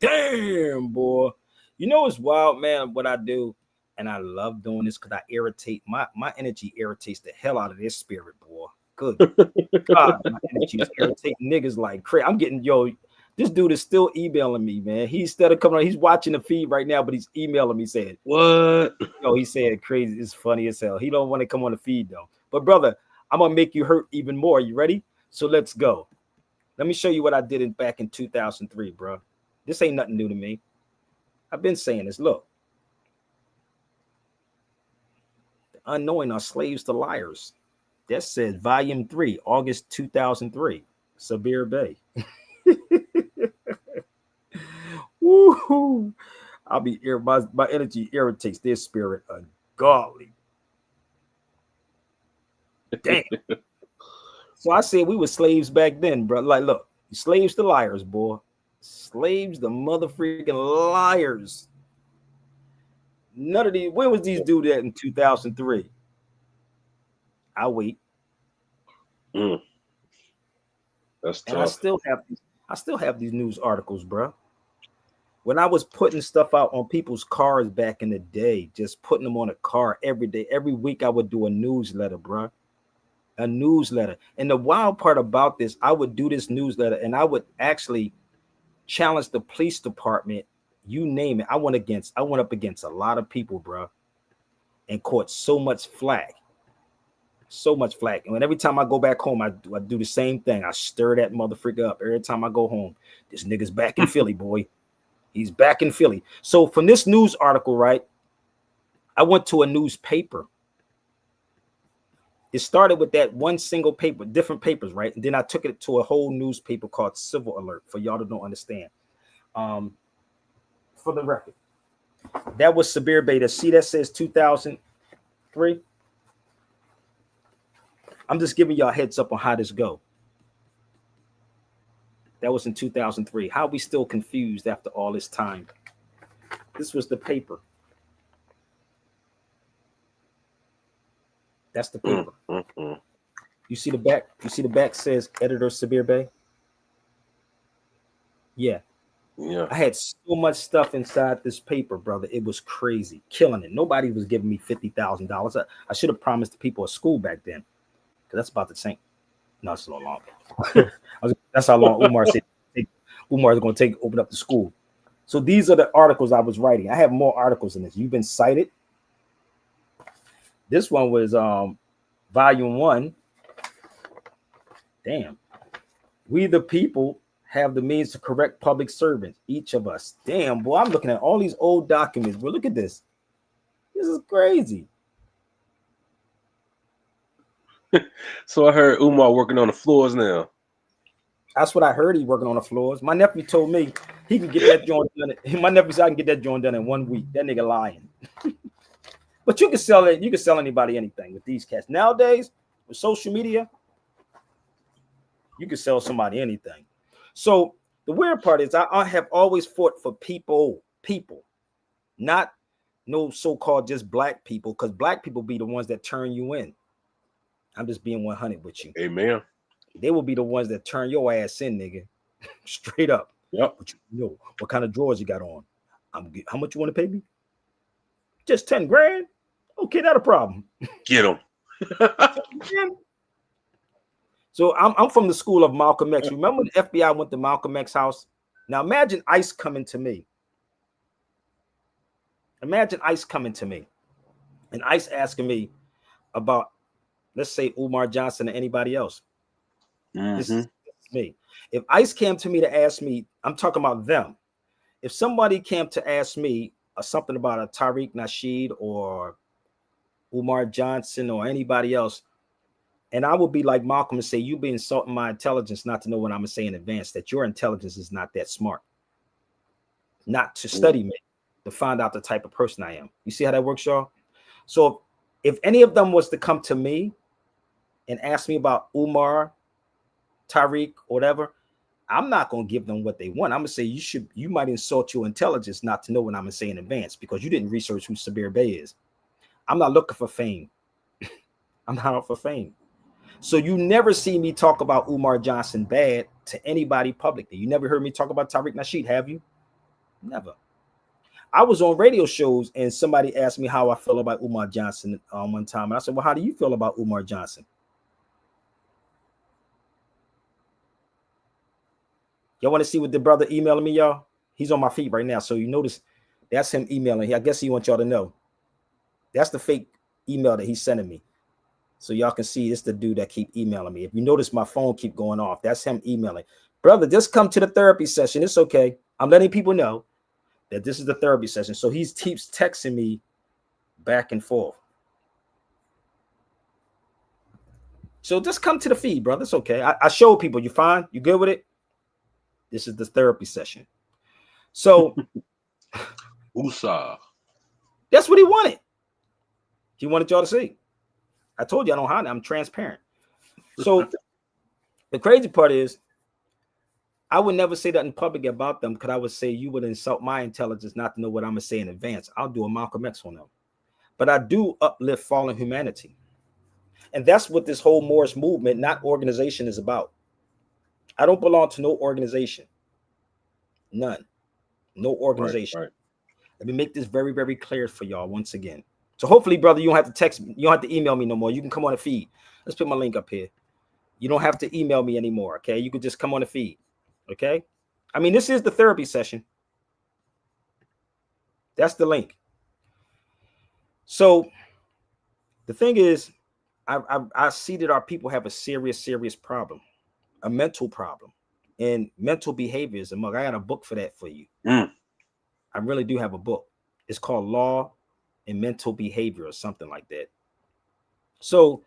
Damn, boy. You know it's wild, man, what I do. And I love doing this because I irritate my energy irritates the hell out of this spirit, boy. Good God, my energy is irritating niggas like crazy. I'm getting this dude is still emailing me, man. He's instead of coming on, he's watching the feed right now, but he's emailing me saying, What? he said crazy. It's funny as hell. He don't want to come on the feed though. But brother, I'm gonna make you hurt even more. You ready? So let's go. Let me show you what I did back in 2003, bro. This ain't nothing new to me. I've been saying this. Look, the unknowing are slaves to liars. That says Volume 3, August 2003. Sabir Bey. Woo-hoo. My energy irritates their spirit ungodly. Damn. So I said we were slaves back then, bro. Like, look, slaves to liars, boy. Slaves to motherfucking liars. None of these. Where was these dudes at in 2003? I'll wait. That's tough. And I still have these news articles, bro. When I was putting stuff out on people's cars back in the day, just putting them on a car every day, every week, I would do a newsletter, bro. A newsletter. And the wild part about this, I would do this newsletter and I would actually challenge the police department. You name it. I went up against a lot of people, bro, and caught so much flack. So much flack. And every time I go back home, I do the same thing. I stir that motherfucker up every time I go home. This nigga's back in Philly, boy. He's back in Philly. So from this news article, right, I went to a newspaper. It started with that one single paper, different papers, right? And then I took it to a whole newspaper called Civil Alert, for y'all that don't understand. For the record, that was Sabir Bey. See, that says 2003. I'm just giving y'all a heads up on how this go. That was in 2003. How are we still confused after all this time? This was the paper. That's the paper. You see the back? You see the back says editor Sabir Bey? Yeah. Yeah. I had so much stuff inside this paper, brother. It was crazy. Killing it. Nobody was giving me $50,000. I should have promised the people at school back then. Because that's about the same. No, it's a little long. That's how long Umar said Umar is going to open up the school. So these are the articles I was writing. I have more articles in this. You've been cited. This one was volume 1. Damn. We the people have the means to correct public servants, each of us. Damn, boy, I'm looking at all these old documents. Well, look at this. This is crazy. So I heard Umar working on the floors now. That's what I heard. He's working on the floors. My nephew told me he can get that joint done. My nephew said I can get that joint done in 1 week. That nigga lying. But you can sell it. You can sell anybody anything with these cats. Nowadays, with social media, you can sell somebody anything. So the weird part is I have always fought for people, not no so-called just black people, because black people be the ones that turn you in. I'm just being 100 with you. Amen. They will be the ones that turn your ass in, nigga. Straight up. Yep. But you know what kind of drawers you got on. How much you want to pay me? Just 10 grand? Okay, not a problem. Get them. So I'm from the school of Malcolm X. Remember the FBI went to Malcolm X's house? Now imagine ICE coming to me. Imagine ICE coming to me. And ICE asking me about, let's say, Umar Johnson or anybody else. This is me. If ICE came to me to ask me, I'm talking about them. If somebody came to ask me something about a Tariq Nasheed or Umar Johnson or anybody else, and I would be like Malcolm and say, you be insulting my intelligence not to know what I'm going to say in advance, that your intelligence is not that smart. Not to study me, to find out the type of person I am. You see how that works, y'all? So if any of them was to come to me and ask me about Umar, Tariq, whatever, I'm not going to give them what they want. I'm going to say you might insult your intelligence not to know what I'm going to say in advance because you didn't research who Sabir Bey is. I'm not looking for fame. I'm not out for fame. So you never see me talk about Umar Johnson bad to anybody publicly. You never heard me talk about Tariq Nasheed, have you? Never. I was on radio shows and somebody asked me how I feel about Umar Johnson one time. And I said, well, how do you feel about Umar Johnson? Y'all want to see what the brother emailing me, y'all? He's on my feed right now. So you notice that's him emailing. I guess he wants y'all to know. That's the fake email that he's sending me. So y'all can see it's the dude that keep emailing me. If you notice my phone keep going off, that's him emailing. Brother, just come to the therapy session. It's okay. I'm letting people know that this is the therapy session. So he keeps texting me back and forth. So just come to the feed, brother. It's okay. I showed people. You fine? You good with it? This is the therapy session. So Usa. that's what he wanted. He wanted y'all to see. I told you I don't hide. I'm transparent. So the crazy part is, I would never say that in public about them, because I would say you would insult my intelligence not to know what I'm gonna say in advance. I'll do a Malcolm X on them. But I do uplift fallen humanity. And that's what this whole Morris movement, not organization, is about. I don't belong to no organization. None. No organization. Right. Let me make this very, very clear for y'all once again. So hopefully, brother, you don't have to text me. You don't have to email me no more. You can come on the feed. Let's put my link up here. You don't have to email me anymore, okay? You could just come on the feed, okay? I mean, this is the therapy session. That's the link. So the thing is, I see that our people have a serious problem, a mental problem, and mental behaviors. And I got a book for that for you. I really do have a book. It's called Law and Mental Behavior or something like that. So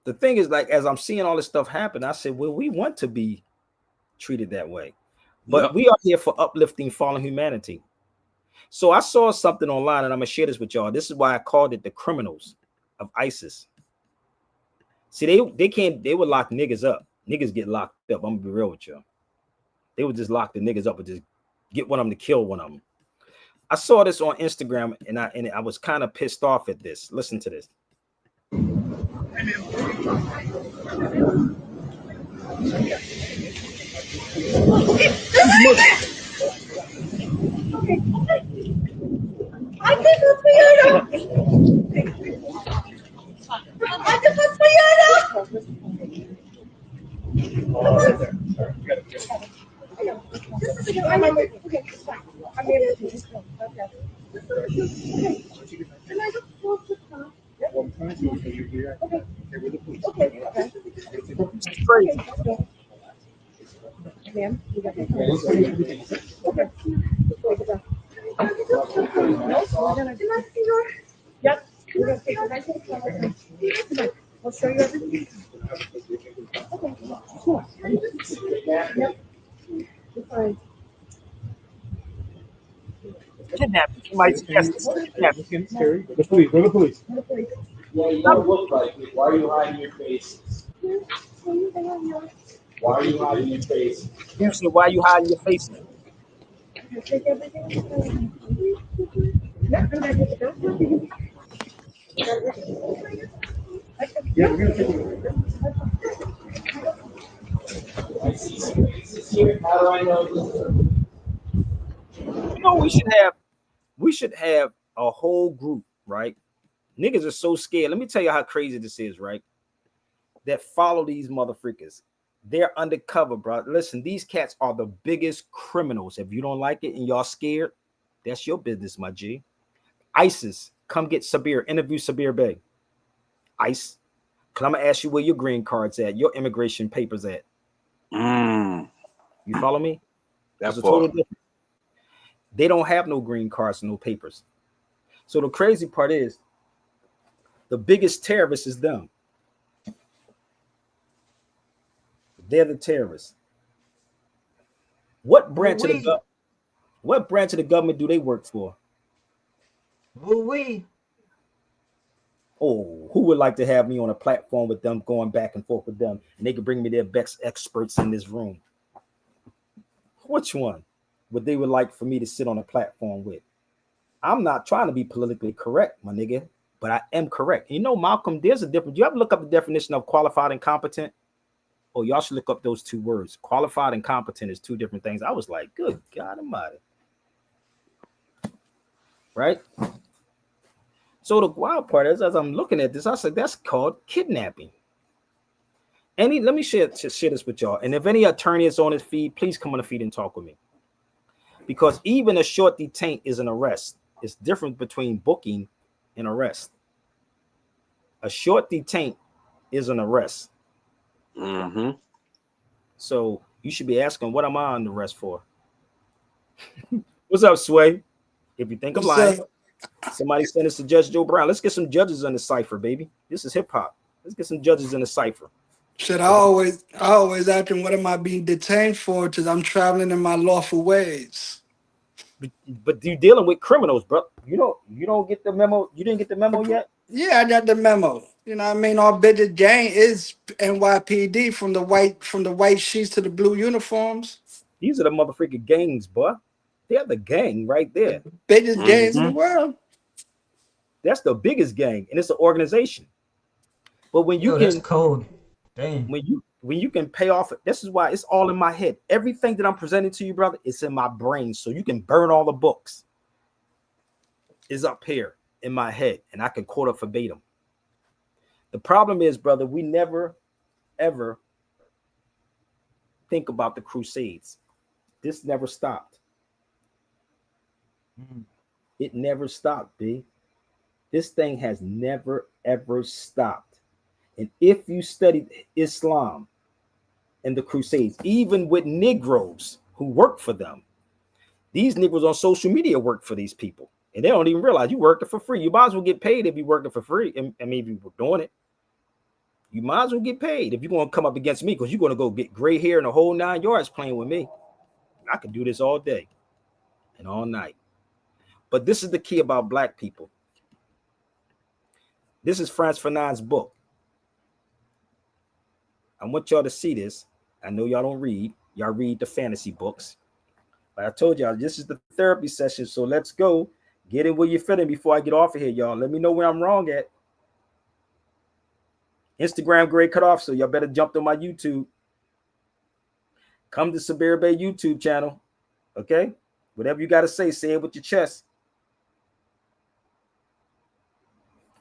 the thing is, like, as I'm seeing all this stuff happen, I said, well, we want to be treated that way, but we are here for uplifting fallen humanity. So I saw something online, and I'm gonna share this with y'all. This is why I called it the criminals of ISIS. See, they would lock niggas up. Niggas get locked up. I'm gonna be real with you. They would just lock the niggas up and just get one of them to kill one of them. I saw this on Instagram, and I was kind of pissed off at this. Listen to this. It's crazy. I'll show you everything. Kidnapping. Somebody suggests kidnapping. The police. Where the police? Yeah, you don't look like it. Why are you hiding your face? Why are you hiding your face? You said, why are you hiding your face? Yeah, we're gonna take a look. I see some faces here. How do I know this? You know, we should have a whole group, right? Niggas are so scared. Let me tell you how crazy this is, right? That follow these motherfuckers. They're undercover, bro. Listen, these cats are the biggest criminals. If you don't like it and y'all scared, that's your business, my G. ISIS, come get Sabir. Interview Sabir Bey. ICE. Cause I'm gonna ask you where your green card's at, your immigration papers at. You follow me? That's a total difference. They don't have no green cards, no papers. So the crazy part is, the biggest terrorist is them. They're the terrorists. What branch of the government do they work for? Oh, who would like to have me on a platform with them, going back and forth with them, and they could bring me their best experts in this room? Which one would they would like for me to sit on a platform with? I'm not trying to be politically correct, my nigga, but I am correct. You know, Malcolm, there's a difference. You ever look up the definition of qualified and competent? Oh, y'all should look up those two words. Qualified and competent is two different things. I was like, good God Almighty. Right? So the wild part is, as I'm looking at this, I said, that's called kidnapping. Let me share this with y'all. And if any attorney is on his feed, please come on the feed and talk with me. Because even a short detain is an arrest. It's different between booking and arrest. A short detain is an arrest. So you should be asking, what am I on the arrest for? What's up, Sway? If you think I'm lying, somebody send us to Judge Joe Brown. Let's get some judges on the cipher, baby. This is hip hop. Let's get some judges in the cipher. Shit, I always ask him, what am I being detained for? Because I'm traveling in my lawful ways. But you're dealing with criminals, bro. You don't get the memo. You didn't get the memo yet? Yeah, I got the memo. You know what I mean? Our biggest gang is NYPD, from the white sheets to the blue uniforms. These are the motherfucking gangs, boy. They're the gang right there. Biggest gangs in the world. That's the biggest gang, and it's an organization. But when you that's cold. Dang. When you can pay off, this is why it's all in my head. Everything that I'm presenting to you, brother, it's in my brain. So you can burn all the books. It's up here in my head, and I can quote it verbatim. The problem is, brother, we never, ever think about the Crusades. This never stopped. It never stopped, B. This thing has never, ever stopped. And if you studied Islam and the Crusades, even with Negroes who work for them, these Negroes on social media work for these people. And they don't even realize you working for free. You might as well get paid if you're working for free. I mean, if you were doing it, you might as well get paid if you're going to come up against me, because you're going to go get gray hair and the whole 9 yards playing with me. I could do this all day and all night. But this is the key about black people. This is Frantz Fanon's book. I want y'all to see this. I know y'all don't read. Y'all read the fantasy books. But I told y'all, this is the therapy session. So let's go. Get in where you're feeling before I get off of here, y'all. Let me know where I'm wrong at. Instagram grade cut off, so y'all better jump on my YouTube. Come to Sabir Bey YouTube channel. Okay? Whatever you got to say it with your chest.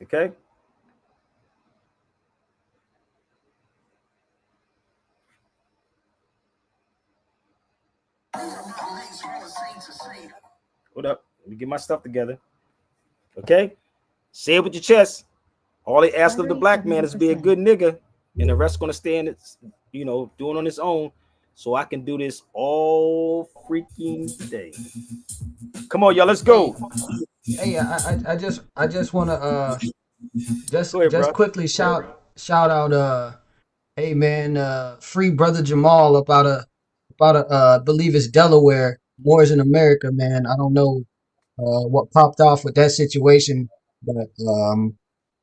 Okay? Hold up. Let me get my stuff together. Okay? Say it with your chest. All they ask of the black man is be a good nigga, and the rest gonna stand, doing on his own. So I can do this all freaking day. Come on, y'all, let's go. Hey, I just wanna just bro. quickly shout out hey man, free brother Jamal about I believe it's Delaware, Moors in America, man. I don't know what popped off with that situation, but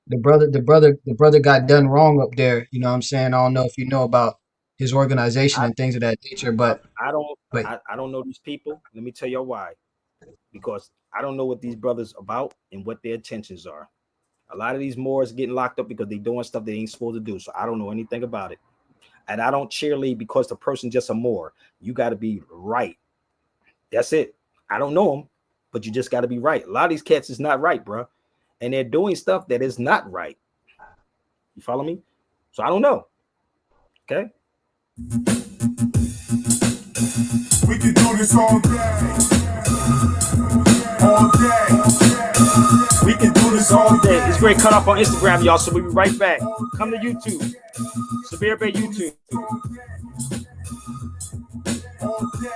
the brother got done wrong up there. You know what I'm saying? I don't know if you know about his organization and things of that nature, but I don't know these people. Let me tell you why. Because I don't know what these brothers about and what their intentions are. A lot of these Moors getting locked up because they're doing stuff they ain't supposed to do. So I don't know anything about it. And I don't cheerlead because the person's just a Moor. You got to be right. That's it. I don't know them, but you just got to be right. A lot of these cats is not right, bro. And they're doing stuff that is not right. You follow me? So I don't know. Okay? We can do this all day. All day. We can do this all day. It's great cut off on Instagram, y'all. So we'll be right back. Come to YouTube. Sabir Bey YouTube. All day.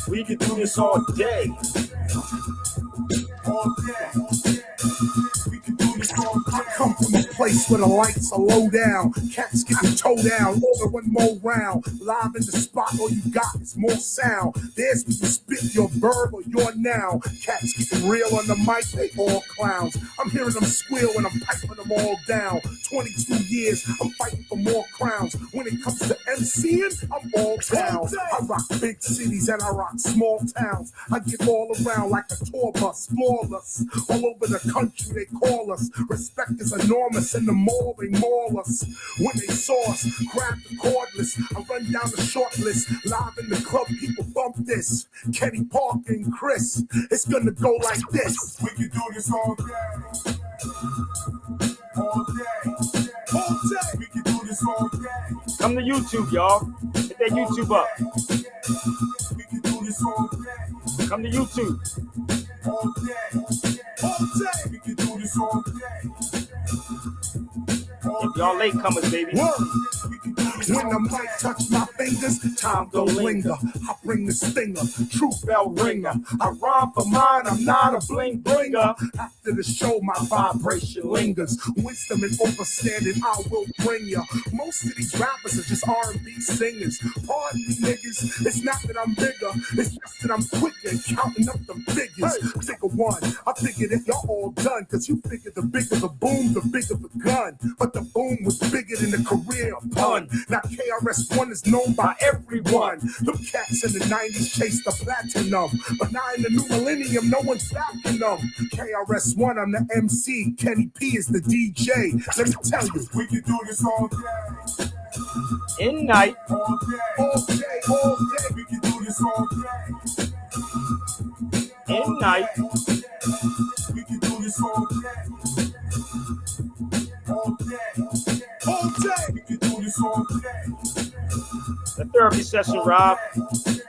We can do this all day. All day. We can do this all day. I come from a place where the lights are low down. Cats getting toe down, over one more round. Live in the spot, all you got is more sound. There's when you spit your verb or your noun. Cats getting real on the mic, they all clowns. I'm hearing them squeal when I'm piping them all down. 22 years, I'm fighting for more crowns. When it comes to MCing, I'm all down. I rock big cities and I rock small towns. I get all around like a tour bus, flawless. All over the country they call us. Respect is enormous in the mall, they maul us. When they saw us, grab the cordless. I run down the short list. Live in the club, people bump this. Kenny Parker and Chris, it's gonna go like this. We can do this all day. All day. All day. We can do this all day. Come to YouTube, y'all. Hit that YouTube up. We can do this all day. Come to YouTube. All day. All day. We can do this all day. If y'all late comers, baby. When the mic touch my fingers, time don't linger. I bring the stinger, true bell ringer. I rhyme for mine, I'm not a bling bringer. After the show, my vibration lingers. Wisdom and understanding I will bring ya. Most of these rappers are just R&B singers. Pardon me, niggas, it's not that I'm bigger, it's just that I'm quicker and counting up the figures. Figure one, I figured that y'all all done, cause you figured the bigger the boom, the bigger the gun. But the boom was bigger than the career pun. Now KRS-One is known by everyone. Them cats in the 90s chased the platinum, but now in the new millennium, no one's backing them. KRS-One, I'm the MC, Kenny P is the DJ. Let me tell you, we can do this all day. In night. All day, all day, all day. We can do this all day. In night. We can do this all day. All day. All day. We can do this all day. The therapy session, Rob.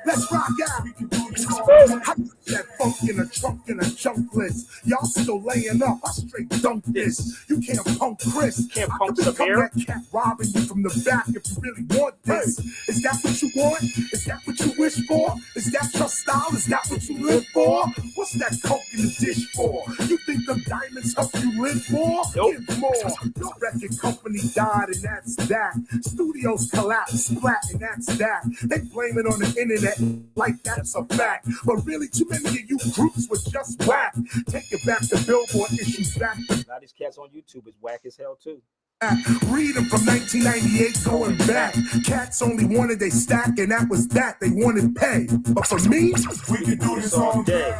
Let's rock out. We can do this all day. I put that funk in a trunk and a junk list. Y'all still laying up. I straight dunk this. You can't punk Chris. Can't I punk could become Sabir. that cat robbing you from the back if you really want this. Is that what you want? Is that what you wish for? Is that your style? Is that what you live for? What's that coke in the dish for? You think the diamonds help you live more? Nope. Give more. Your record company died and that's that. Studios collapsed, splat, and that's that. They blame it on the internet like that's a fact. But really, too many of you groups were just whack. Take it back to Billboard issues back to Now these cats on YouTube is whack as hell too. back. Read them from 1998 going back. Cats only wanted they stack, and that was that. They wanted pay. But for me, we can do this all day.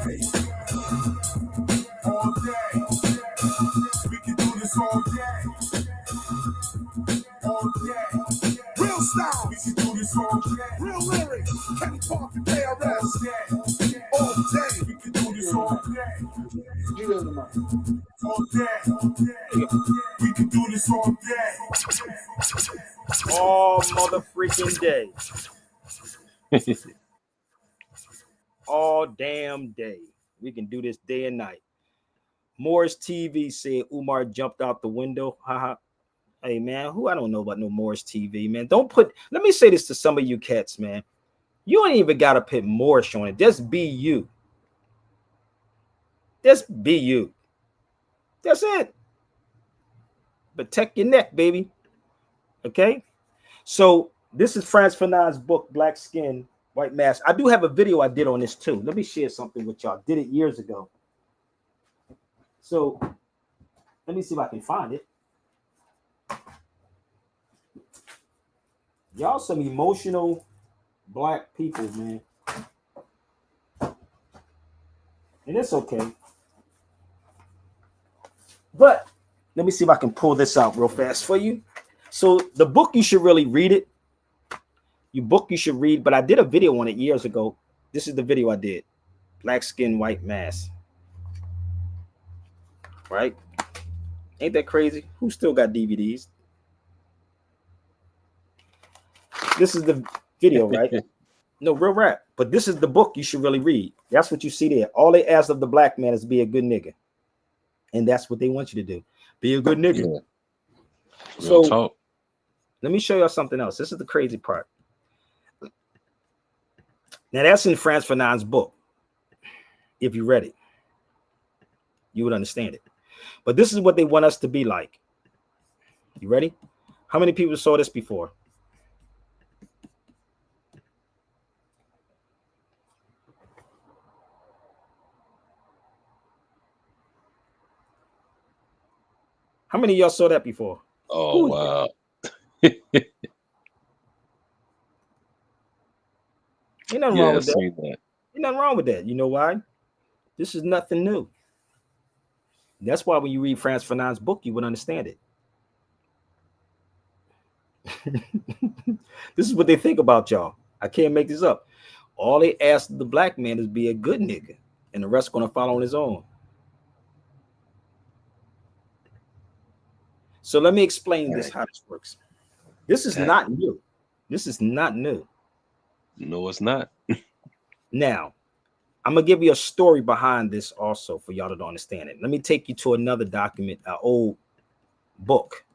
All day. We can do this all day. All day. Real style. We can do this all day. Real lyrics. Kenny Parker, KRS. All day. We can do this all day. All day. We can do this all day. All mother freaking day. All damn day. We can do this day and night. Morris TV said Umar jumped out the window. Haha. Hey man, who I don't know about no Morris TV, man. Don't put, let me say this to some of you cats, man. You ain't even gotta put Morris on it. Just be you. Just be you. That's it. Protect your neck, baby. Okay. So this is Frantz Fanon's book, Black Skin, White Mask. I do have a video I did on this too. Let me share something with y'all. Did it years ago. So let me see if I can find it. Y'all some emotional black people, man. And it's okay. But let me see if I can pull this out real fast for you. So the book, you should really read it. You should read, but I did a video on it years ago. This is the video I did. Black Skin, White Mask. Right? Ain't that crazy? Who still got DVDs? This is the video, right? No, real rap. But this is the book you should really read. That's what you see there. All they ask of the black man is be a good nigga. And that's what they want you to do. Be a good nigga. Yeah. So let me show y'all something else. This is the crazy part. Now that's in Frantz Fanon's book. If you read it, you would understand it. But this is what they want us to be like. You ready? How many people saw this before? How many of y'all saw that before? Oh, wow. Ain't nothing wrong with that. Ain't nothing wrong with that. You know why? This is nothing new. That's why when you read Frantz Fanon's book, you would understand it. This is what they think about y'all. I can't make this up. All they ask the black man is be a good nigga, and the rest gonna follow on his own. So let me explain this, how this works. This is not new. This is not new. No, it's not. Now, I'm going to give you a story behind this also for y'all to understand it. Let me take you to another document, an old book.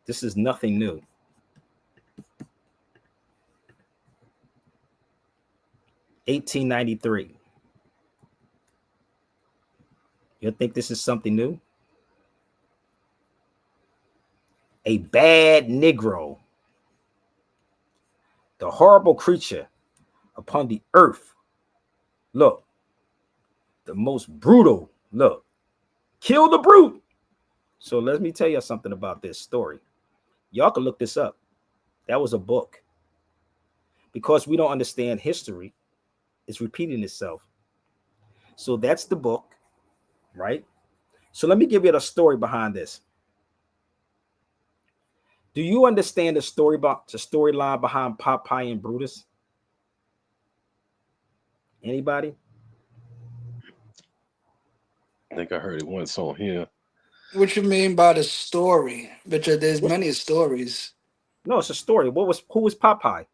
This is nothing new. 1893. You think this is something new? A bad Negro, the horrible creature upon the earth. Look, the most brutal. Look, kill the brute. So let me tell you something about this story. Y'all can look this up. That was a book. Because we don't understand history, it's repeating itself. So that's the book, right? So let me give you the story behind this. Do you understand the storyline behind Popeye and Brutus? Anybody? I think I heard it once on here. What you mean by the story? But there's many stories. No, it's a story. Who was Popeye?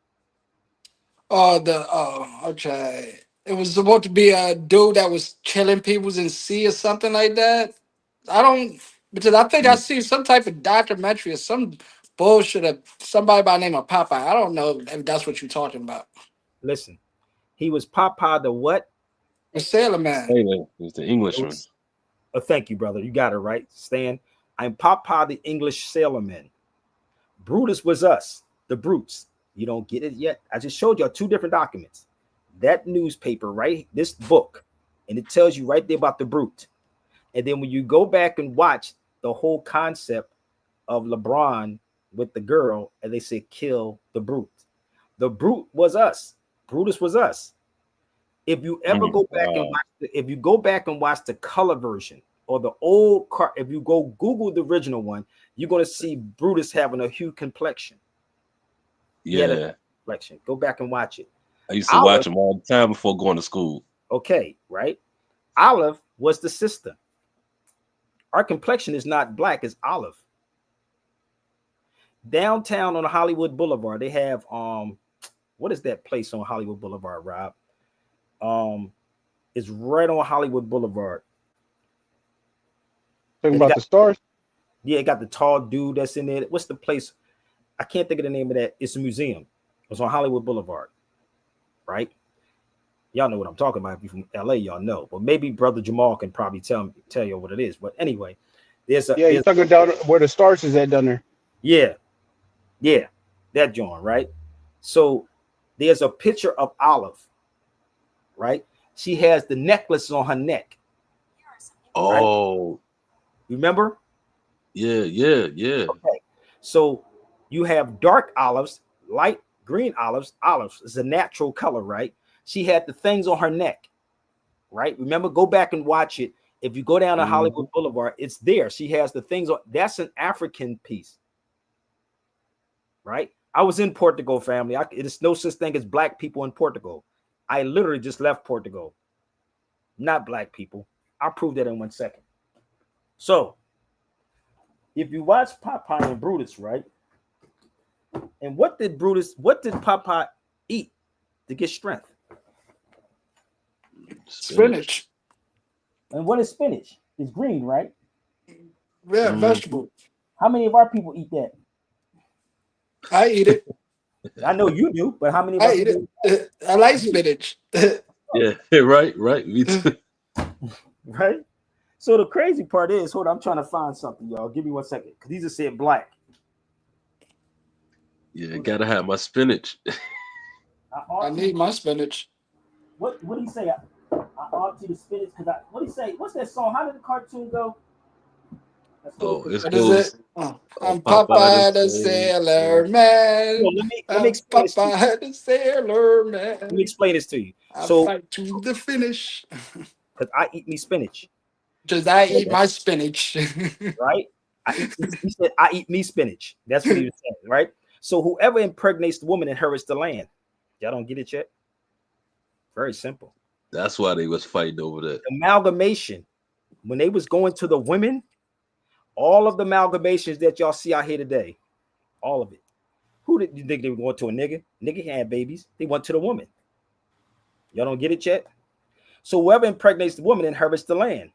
Okay. It was supposed to be a dude that was killing people in sea or something like that. I don't because I think I see some type of documentary or some bullshit of somebody by the name of Popeye. I don't know if that's what you're talking about. Listen, he was Popeye the what? The Sailor Man. Sailor is the It Englishman. was, oh, thank you, brother. You got it right. Stan. I'm Popeye the English sailorman. Brutus was us, the brutes. You don't get it yet? I just showed you two different documents. That newspaper, right? This book, and it tells you right there about the brute. And then when you go back and watch the whole concept of LeBron with the girl, and they say kill the brute. The brute was us. Brutus was us. If you ever go back and watch if you go back and watch the color version or the old car, if you go Google the original one, you're gonna see Brutus having a hue complexion. He had Yeah. a complexion. Go back and watch it. I used to Olive, watch them all the time before going to school. okay, right? Olive was the sister. Our complexion is not black, it's olive. Downtown on Hollywood Boulevard, they have what is that place on Hollywood Boulevard, Rob? It's right on Hollywood Boulevard. Talking And it about got the stars. yeah, it got the tall dude that's in there. What's the place? I can't think of the name of that. It's a museum. It's on Hollywood Boulevard, right? Y'all know what I'm talking about. If you're from LA, y'all know. But maybe Brother Jamal can probably tell you what it is. But anyway, Yeah, you're talking down where the stars is at down there. yeah, yeah, that joint, right? So there's a picture of Olive, right? She has the necklace on her neck, right? Oh, Remember? yeah. Okay. So you have dark olives, light green olives. Olives is a natural color, right? She had the things on her neck, right? Remember, go back and watch it. If you go down to Hollywood Boulevard, it's there. She has the things on. That's an African piece, right? I was in Portugal, family. It is no such thing as black people in Portugal. I literally just left Portugal. Not black people. I'll prove that in 1 second. So, if you watch Popeye and Brutus, right? And what did Popeye eat to get strength? Spinach. And what is spinach? It's green, right? Yeah, vegetable. How many of our people eat that? I eat it. I know you do, but how many of I our eat people? it. I like spinach. Yeah, right. Me too. Right? So the crazy part is, hold on, I'm trying to find something, y'all. Give me 1 second, because these are said black. Yeah, gotta have my spinach. I need my spinach. What do you say? I ought to the spinach because what do you say? What's that song? How did the cartoon go? Oh, it What is it? goes I'm Popeye the Popeye the Sailor Man. Let me I'm explain this to you. Popeye the Sailor Let me Man. explain this to you. I So, fight to the finish. because I eat me spinach, Just I eat my spinach. right? He said, I eat me spinach. That's what he was saying, right? So whoever impregnates the woman inherits the land. Y'all don't get it yet? Very simple. That's why they was fighting over that. Amalgamation. When they was going to the women, all of the amalgamations that y'all see out here today, all of it. Who did you think they were going to? A nigga? Nigga had babies. They went to the woman. Y'all don't get it yet? So whoever impregnates the woman inherits the land.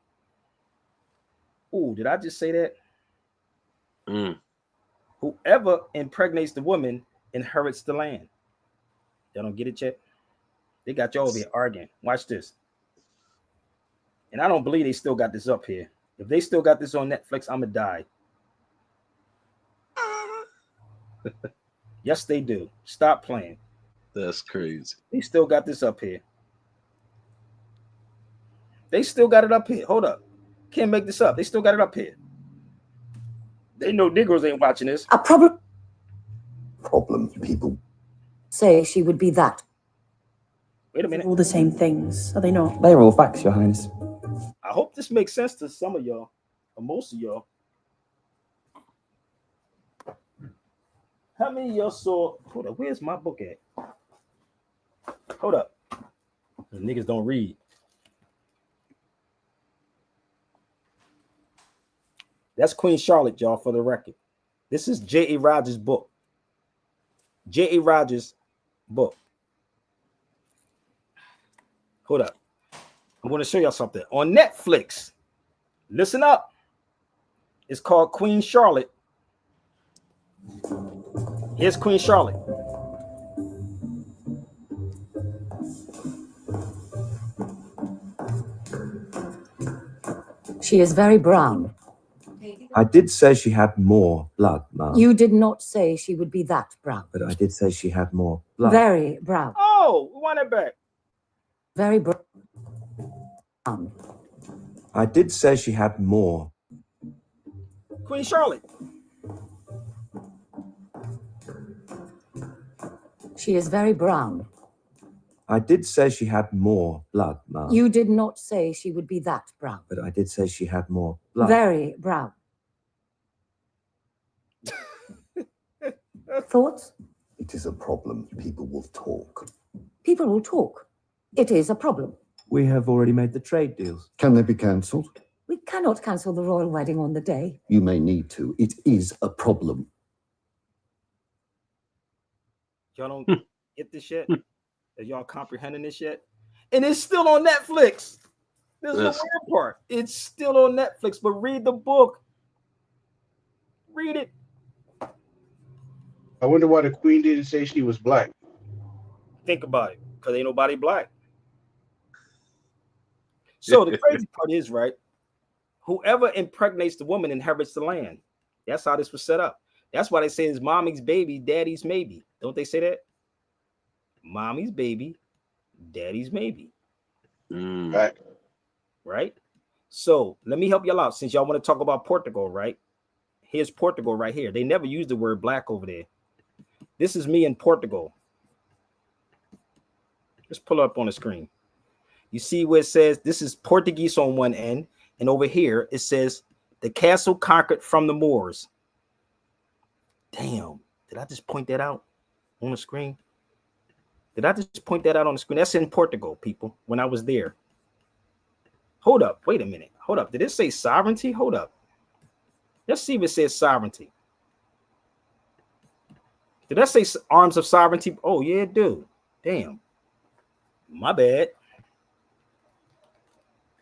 Ooh, did I just say that? Whoever impregnates the woman inherits the land. Y'all don't get it yet? They got you over here arguing. Watch this. And I don't believe they still got this up here. If they still got this on Netflix, I'm gonna die. Yes, they do. Stop playing. That's crazy. They still got this up here. They still got it up here. Hold up. Can't make this up. They still got it up here. They know Negroes ain't watching this. A problem. People. Say she would be that. Wait a minute. All the same things, are they not? They are all facts, Your Highness. I hope this makes sense to some of y'all, or most of y'all. How many of y'all saw? Hold up, where's my book at? Hold up. The niggas don't read. That's Queen Charlotte, y'all, for the record. This is J.A. Rogers' book. J.A. Rogers' book. Hold up. I'm going to show y'all something. On Netflix, listen up. It's called Queen Charlotte. Here's Queen Charlotte. She is very brown. I did say she had more blood, Ma'am. You did not say she would be that brown. But I did say she had more blood. Very brown. Oh, we want it back. Very brown. I did say she had more. Queen Charlotte. She is very brown. I did say she had more blood, Ma'am. You did not say she would be that brown. But I did say she had more blood. Very brown. Thoughts? It is a problem. People will talk. People will talk. It is a problem. We have already made the trade deals. Can they be cancelled? We cannot cancel the royal wedding on the day. You may need to. It is a problem. Y'all don't get this yet? Are y'all comprehending this yet? And it's still on Netflix. This is the weird part. It's still on Netflix, but read the book. Read it. I wonder why the queen didn't say she was black. Think about it, because ain't nobody black. So the crazy part is, right, whoever impregnates the woman inherits the land. That's how this was set up. That's why they say it's mommy's baby, daddy's maybe. Don't they say that? Mommy's baby, daddy's maybe. Right. Right? So let me help y'all out since y'all want to talk about Portugal, right? Here's Portugal right here. They never use the word black over there. This is me in Portugal. Let's pull it up on the screen. You see where it says this is Portuguese on one end, and over here it says the castle conquered from the Moors. Damn, did I just point that out on the screen? Did I just point that out on the screen? That's in Portugal, people, when I was there. Hold up, wait a minute. Hold up, did it say sovereignty? Hold up. Let's see if it says sovereignty. Did that say arms of sovereignty? Oh, yeah, it do. Damn. My bad.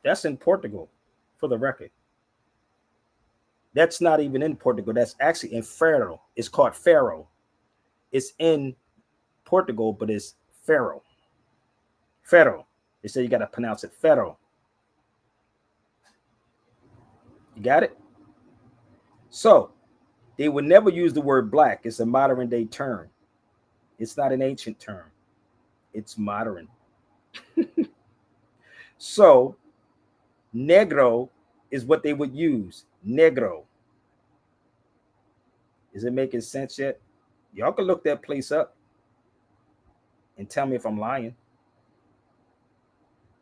That's in Portugal, for the record. That's not even in Portugal. That's actually in Faro. It's called Faro. It's in Portugal, but it's Faro. Faro. They say you got to pronounce it Faro. You got it? So, they would never use the word black. It's a modern day term. It's not an ancient term. It's modern. So, negro is what they would use. Negro. Is it making sense yet? Y'all can look that place up and tell me if I'm lying.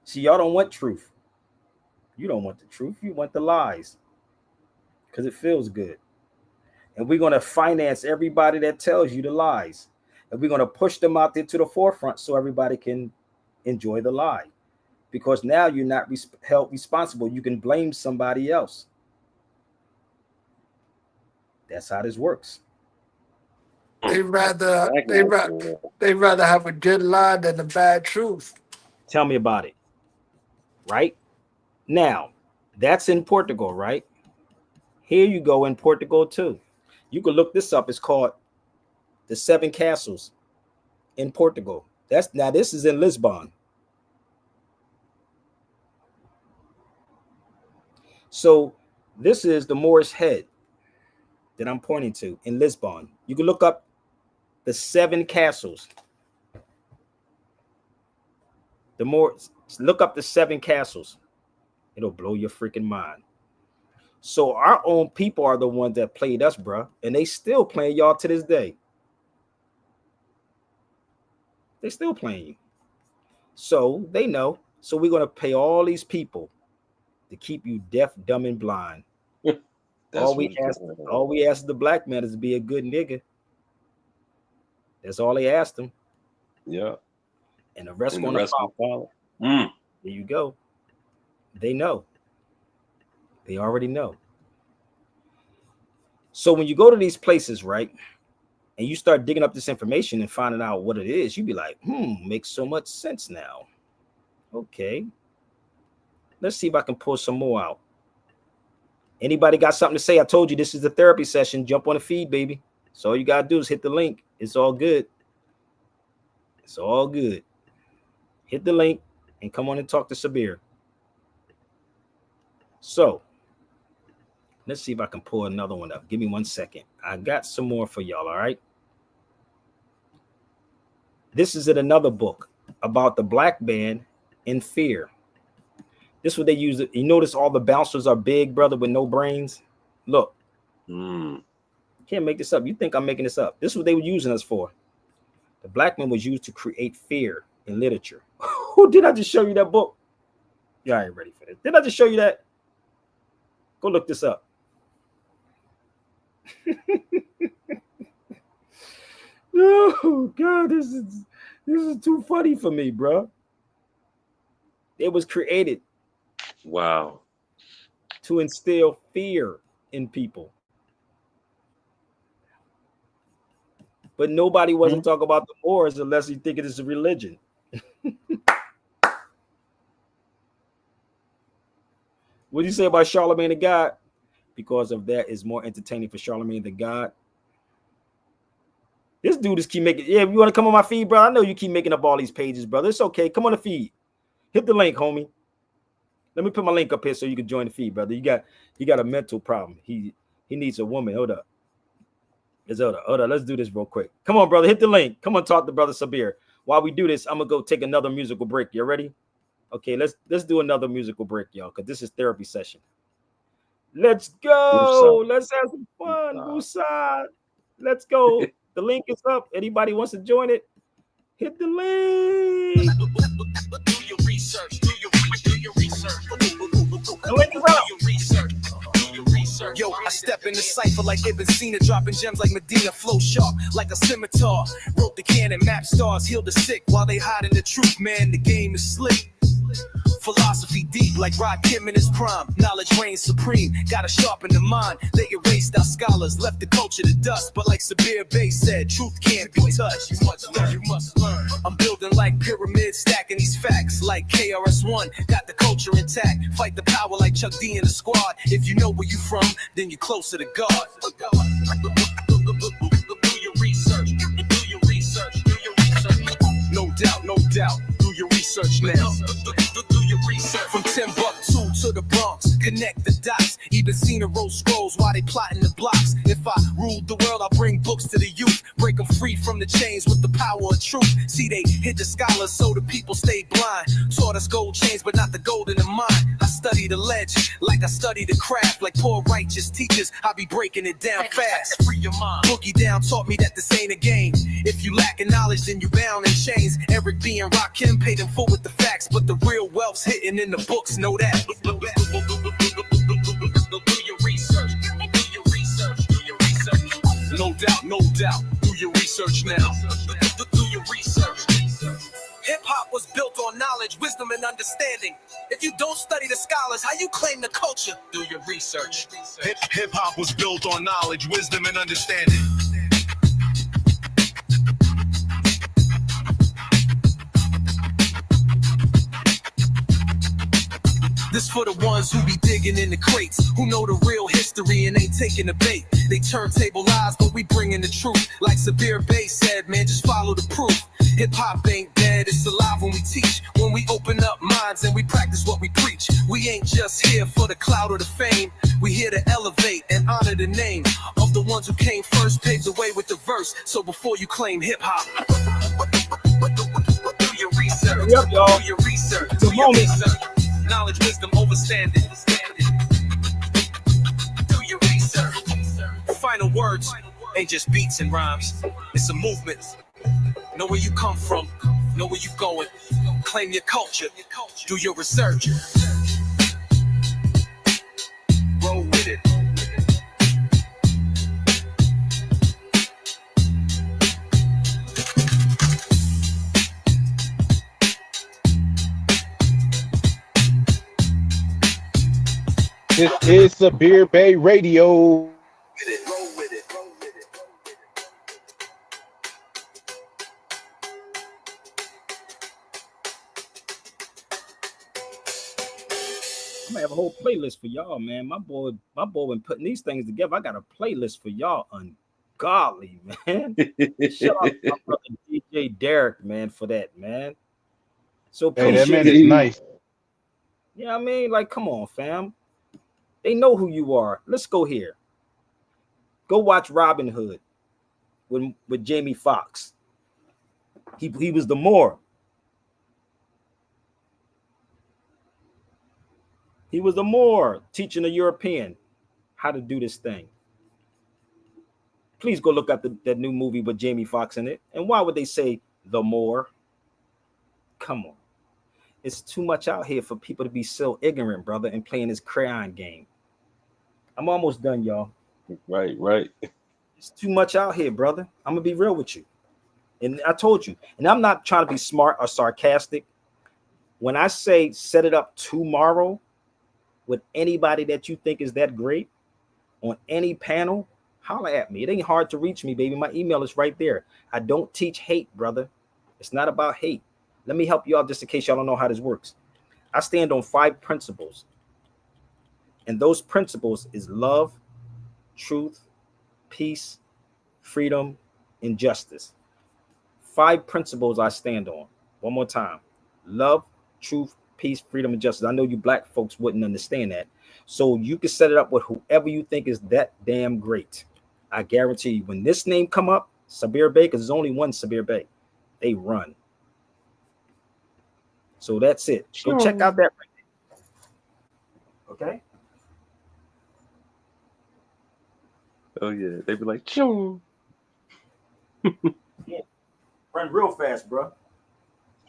See, y'all don't want truth. You don't want the truth. You want the lies because it feels good. And we're going to finance everybody that tells you the lies. And we're going to push them out there to the forefront so everybody can enjoy the lie. Because now you're not held responsible. You can blame somebody else. That's how this works. They rather have a good lie than a bad truth. Tell me about it. Right? Now, that's in Portugal, right? Here you go in Portugal too. You can look this up. It's called the Seven Castles in Portugal. This is in Lisbon. So this is the Moorish head that I'm pointing to in Lisbon. You can look up the 7 castles. Look up the 7 castles. It'll blow your freaking mind. So our own people are the ones that played us, bruh, and they still playing y'all to this day. They still playing you. So they know. So we're gonna pay all these people to keep you deaf, dumb, and blind. all we ask the black man is to be a good nigga. That's all they asked him. Yeah. And the rest gonna follow. There you go. They know. They already know. So when you go to these places, right, and you start digging up this information and finding out what it is, you be like, makes so much sense now. Okay. Let's see if I can pull some more out. Anybody got something to say? I told you this is the therapy session. Jump on the feed, baby. So all you got to do is hit the link. It's all good. It's all good. Hit the link and come on and talk to Sabir. So let's see if I can pull another one up. Give me 1 second. I got some more for y'all, all right? This is in another book about the black man in fear. This is what they use. You notice all the bouncers are big, brother, with no brains? Look. Can't make this up. You think I'm making this up. This is what they were using us for. The black man was used to create fear in literature. Did I just show you that book? Y'all ain't ready for this. Did I just show you that? Go look this up. Oh God, this is too funny for me, bro. It was created, wow, to instill fear in people. But nobody wasn't talking about the Moors unless you think it is a religion. What do you say about Charlemagne the God? Because of that is more entertaining for Charlemagne the God. This dude just keep making. Yeah, if you want to come on my feed, bro, I know you keep making up all these pages, brother. It's okay. Come on the feed. Hit the link, homie. Let me put my link up here so you can join the feed, brother. You got a mental problem. He needs a woman. Hold up. Hold up. Let's do this real quick. Come on, brother. Hit the link. Come on, talk to brother Sabir. While we do this, I'm gonna go take another musical break. You ready? Okay, let's do another musical break, y'all, because this is therapy session. Let's go. Let's have some fun. Musa. Let's go. The link is up. Anybody wants to join it? Hit the link. Do your research. Do your research. The link is up. Yo, I step in the cipher like I.C.E, dropping gems like Medina, flow sharp like a scimitar. Wrote the canon, map stars, heal the sick while they hide in the truth. Man, the game is slick. Philosophy deep like Rod Kim in his prime. Knowledge reigns supreme, gotta sharpen the mind. They erased our scholars, left the culture to dust. But like Sabir Bey said, truth can't be touched. You must learn. I'm building like pyramids, stacking these facts like KRS-One. Got the culture intact, fight the power like Chuck D and the squad. If you know where you from, then you're closer to God. Do your research. Do your research. Do your research. No doubt. Do your research now. Do your research. From Timbuktu to the Bronx, connect the dots. Even seen the roll scrolls while they plotting the blocks. If I ruled the world, I'll bring books to the youth. Break them free from the chains with the power of truth. See, they hid the scholars so the people stayed blind. Taught us gold chains, but not the gold in the mind. I study the ledge like I study the craft. Like poor righteous teachers, I be breaking it down fast. Free your mind. Boogie Down taught me that this ain't a game. If you lacking knowledge, then you bound in chains. Eric B and Rakim paid in full with the facts, but the real wealth's hidden in the books. Know that. Do your research. Do your research. Do your research. No doubt. Do your research now. Do your research. Hip-hop was built on knowledge, wisdom, and understanding. If you don't study the scholars, how you claim the culture? Do your research. Hip-hop was built on knowledge, wisdom, and understanding. This for the ones who be digging in the crates, who know the real history and ain't taking the bait. They turntable lies, but we bringing the truth. Like Sabir Bey said, man, just follow the proof. Hip hop ain't dead, it's alive when we teach. When we open up minds and we practice what we preach. We ain't just here for the clout or the fame. We here to elevate and honor the name of the ones who came first, paved the way with the verse. So before you claim hip hop, do your research. Yep, y'all. Do your research. The Do your moment. research. Knowledge, wisdom, overstanding. Do your research. Final words ain't just beats and rhymes. It's a movement. Know where you come from. Know where you going. Claim your culture. Do your research. Roll with it. This is Sabir Bey Radio. I'm gonna have a whole playlist for y'all, man. My boy been putting these things together. I got a playlist for y'all, ungodly, man. Shout out to my brother DJ Derek, man, for that, man. So Hey, that appreciate man is it. nice. Yeah, I mean, like, come on, fam. They know who you are. Let's go here. Go watch Robin Hood with Jamie Foxx. He was the Moor. He was the Moor teaching a European how to do this thing. Please go look up that new movie with Jamie Foxx in it. And why would they say the Moor? Come on. It's too much out here for people to be so ignorant, brother, and playing this crayon game. I'm almost done, y'all. Right. It's too much out here, brother. I'm gonna be real with you. And I told you, and I'm not trying to be smart or sarcastic. When I say set it up tomorrow with anybody that you think is that great on any panel, holla at me. It ain't hard to reach me, baby. My email is right there. I don't teach hate, brother. It's not about hate. Let me help you out just in case y'all don't know how this works. I stand on 5 principles. And those principles is love, truth, peace, freedom, and justice. 5 principles I stand on. One more time. Love, truth, peace, freedom, and justice. I know you black folks wouldn't understand that. So you can set it up with whoever you think is that damn great. I guarantee you, when this name come up, Sabir Bey, because there's only one Sabir Bey, they run. So that's it. Go check out that. Okay? Oh yeah, they be like, choo, Yeah. Run real fast, bro.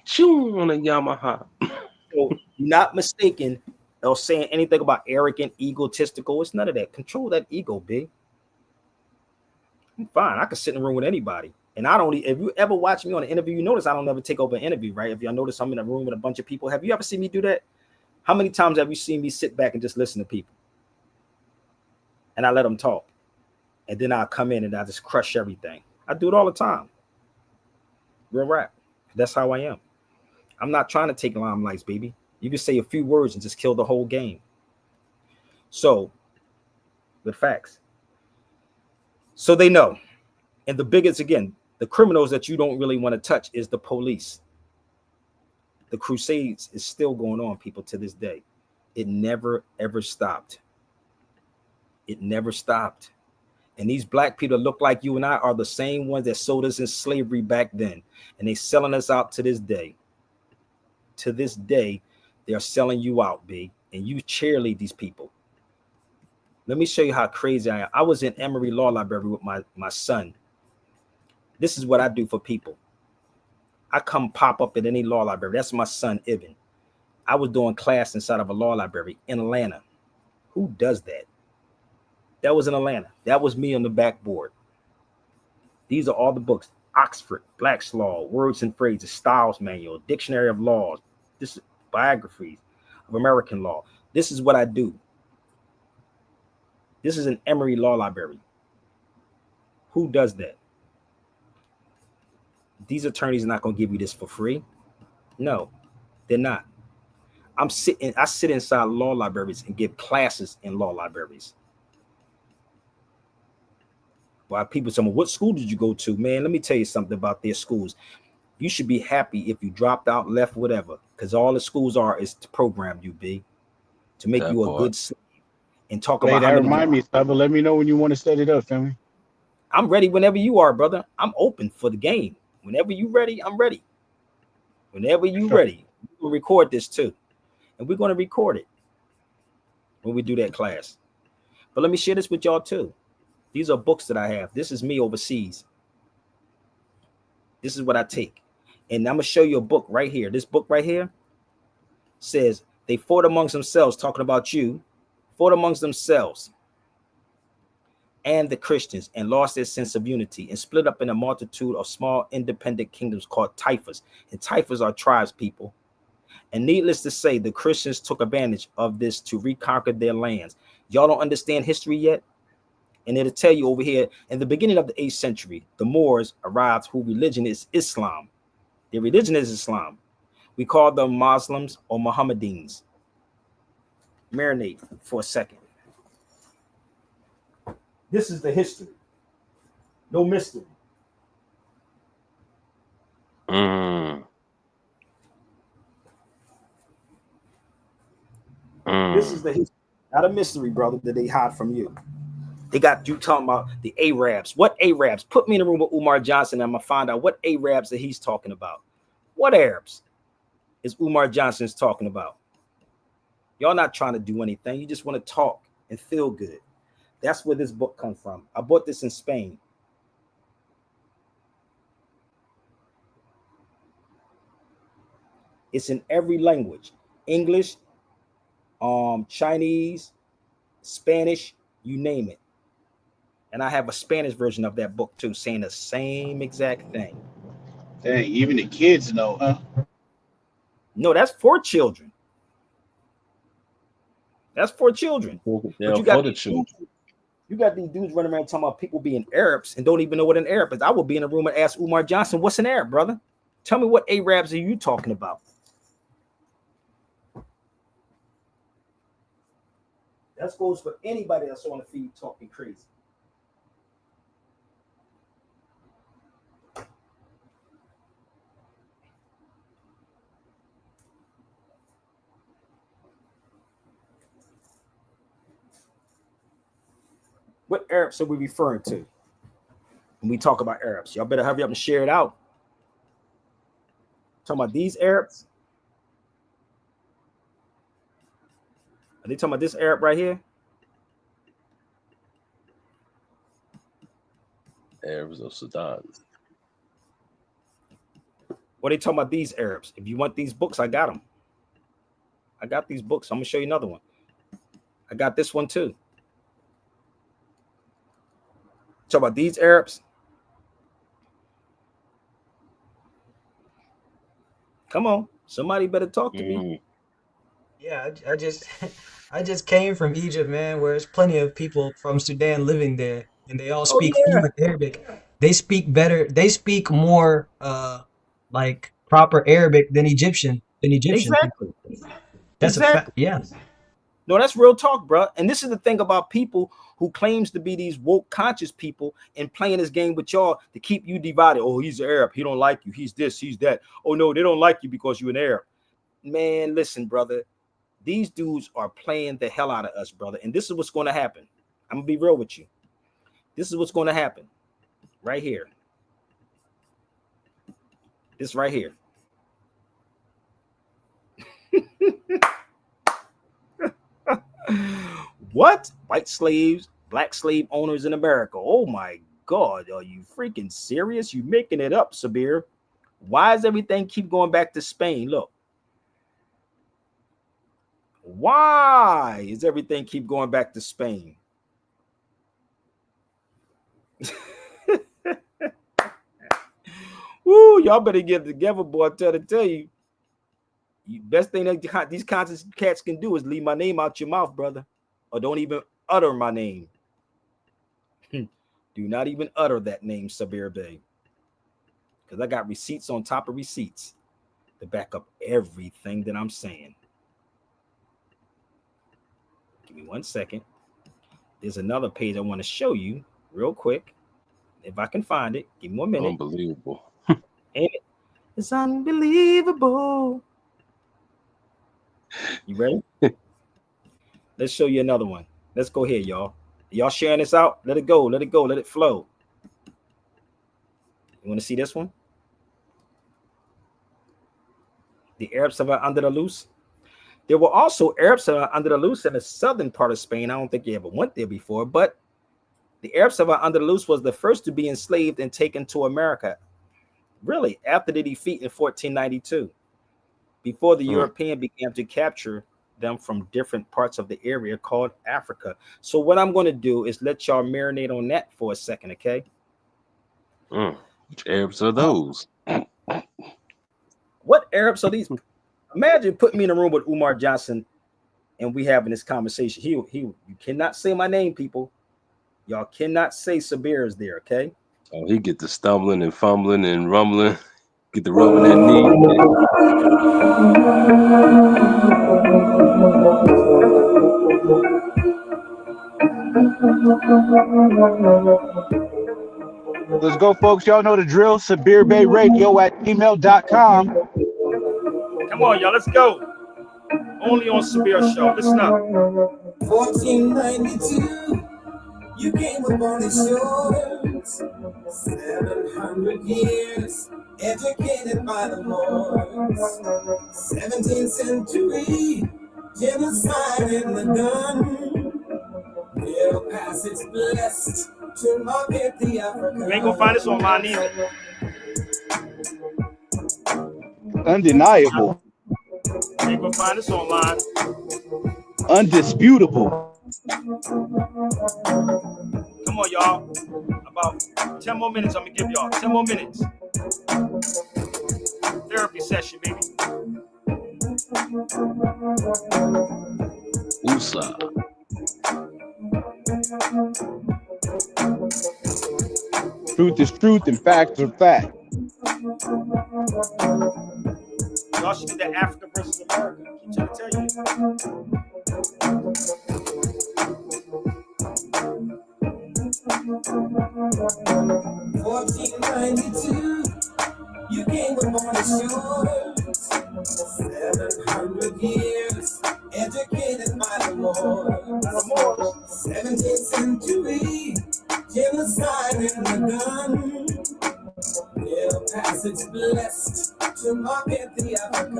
choo on a Yamaha. So not mistaken or saying anything about arrogant, egotistical. It's none of that. Control that ego, big. I'm fine. I can sit in a room with anybody. And I don't, if you ever watch me on an interview, you notice I don't ever take over an interview, right? If y'all notice I'm in a room with a bunch of people, have you ever seen me do that? How many times have you seen me sit back and just listen to people? And I let them talk. And then I'll come in and I just crush everything. I do it all the time. Real rap. That's how I am. I'm not trying to take limelights, baby. You can say a few words and just kill the whole game. So, with facts. So they know. And the biggest, again, the criminals that you don't really want to touch is the police. The crusades is still going on, people, to this day. It never, ever stopped. It never stopped. And these black people that look like you and I are the same ones that sold us in slavery back then. And they selling us out to this day. To this day, they're selling you out, B. And you cheerlead these people. Let me show you how crazy I am. I was in Emory Law Library with my son. This is what I do for people. I come pop up at any law library. That's my son, Ibn. I was doing class inside of a law library in Atlanta. Who does that? That was in Atlanta. That was me on the backboard. These are all the books. Oxford, Black's Law, Words and Phrases, Styles Manual, Dictionary of Laws, this biographies of American law. This is what I do. This is an Emory Law Library. Who does that? These attorneys are not going to give you this for free. No, they're not. I sit inside law libraries and give classes in law libraries. Why people say, well, what school did you go to? Man, let me tell you something about their schools. You should be happy if you dropped out, left, whatever, because all the schools are is to program you, to make That you a part. good slave and talk Hey, about that how many. remind me, Stubber. Let me know when you want to set it up, family. I'm ready whenever you are, brother. I'm open for the game. Whenever you ready, I'm ready. Whenever For you sure. ready, we'll record this too, and we're going to record it when we do that class. But let me share this with y'all too. These are books that I have. This is me overseas. This is what I take. And I'm going to show you a book right here. This book right here says they fought amongst themselves, talking about you, fought amongst themselves and the Christians, and lost their sense of unity and split up in a multitude of small independent kingdoms called typhus. And typhus are tribes, people. And needless to say, the Christians took advantage of this to reconquer their lands. Y'all don't understand history yet? And it'll tell you over here, in the beginning of the 8th century, the Moors arrived, whose religion is Islam. Their religion is Islam. We call them Muslims or Mohammedans. Marinate for a second. This is the history. No mystery. Mm. This is the history. Not a mystery, brother, that they hide from you. They got you talking about the Arabs. What Arabs? Put me in a room with Umar Johnson, and I'm going to find out what Arabs that he's talking about. What Arabs is Umar Johnson's talking about? Y'all not trying to do anything. You just want to talk and feel good. That's where this book comes from. I bought this in Spain. It's in every language. English, Chinese, Spanish, you name it. And I have a Spanish version of that book too, saying the same exact thing. Dang, even the kids know, huh? No, that's for children. That's for children. But Yeah, for the children. You got these dudes running around talking about people being Arabs and don't even know what an Arab is. I would be in a room and ask Umar Johnson, what's an Arab, brother? Tell me what Arabs are you talking about? That goes for anybody that's on the feed talking crazy. What Arabs are we referring to when we talk about Arabs? Y'all better hurry up and share it out. Talking about these Arabs? Are they talking about this Arab right here? Arabs of Sudan. What are they talking about these Arabs? If you want these books, I got them. I got these books. I'm going to show you another one. I got this one too. Talk about these Arabs. Come on. Somebody better talk to me. Yeah, I just I just came from Egypt, man, where there's plenty of people from Sudan living there, and they all Oh, speak yeah. fluent Arabic. They speak better. They speak more like proper Arabic than Egyptian people. Exactly. That's a fact. Exactly. Yeah. No, that's real talk, bro. And this is the thing about people who claims to be these woke conscious people and playing this game with y'all to keep you divided. Oh, he's an Arab. He don't like you. He's this, he's that. Oh, no, they don't like you because you're an Arab. Man, listen, brother. These dudes are playing the hell out of us, brother. And this is what's going to happen. I'm going to be real with you. This is what's going to happen right here. This right here. What? White slaves, black slave owners in America. Oh my God. Are you freaking serious? You making it up, Sabir. Why does everything keep going back to Spain? Look. Why is everything keep going back to Spain? Woo, y'all better get together, boy. To tell you, best thing that these kinds of cats can do is leave my name out your mouth, brother. Or don't even utter my name. Do not even utter that name, Sabir Bey. Because I got receipts on top of receipts to back up everything that I'm saying. Give me 1 second. There's another page I want to show you real quick. If I can find it, give me 1 minute. Unbelievable. And It's unbelievable. You ready? Let's show you another one. Let's go here, y'all. Y'all sharing this out? Let it go. Let it go. Let it flow. You want to see this one? The Arabs of Andalus. There were also Arabs of Andalus in the southern part of Spain. I don't think you ever went there before, but the Arabs of Andalus was the first to be enslaved and taken to America, really, after the defeat in 1492, before the European began to capture them from different parts of the area called Africa. So what I'm going to do is let y'all marinate on that for a second, okay? Which Arabs are those? What Arabs are these? Imagine putting me in a room with Umar Johnson and we having this conversation. You cannot say my name, people. Y'all cannot say Sabir is there, okay? Oh, he get the stumbling and fumbling and rumbling, get the rubbing that knee. Let's go, folks. Y'all know the drill. Sabir Bey Radio at gmail.com. Come on, y'all. Let's go. Only on Sabir Show. Listen up. 1492, you came upon the shores. 700 years, educated by the Moors. 17th century, genocide in the gun. Real passage blessed to market the African. You ain't gonna find this online either. Undeniable. You ain't gonna find this online. Undisputable. Come on, y'all. About 10 more minutes. I'm gonna give y'all 10 more minutes. Therapy session, baby. Usa. Truth is truth and facts are fact. Y'all should get that Africa versus America. Keep trying to tell you. 1492, you came upon the shores. 700 years, educated by the Moors. 17th century, genocide in the gun. Real passage blessed to market the African.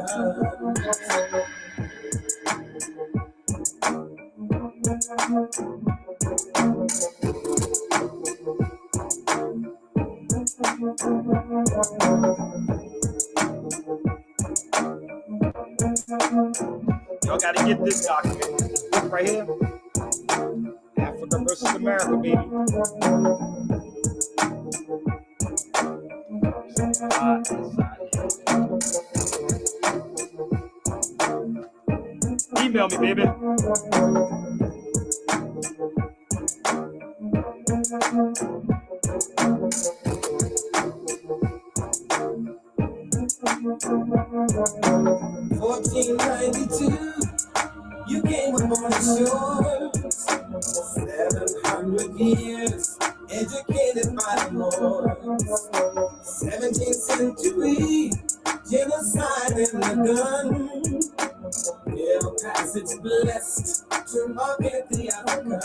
Y'all gotta get this document. This book right here. Africa versus America, baby. Email me, baby. You came upon the shores. 700 years, educated by the Moors. 17th century, genocide in the gun. Real passage blessed to market the African.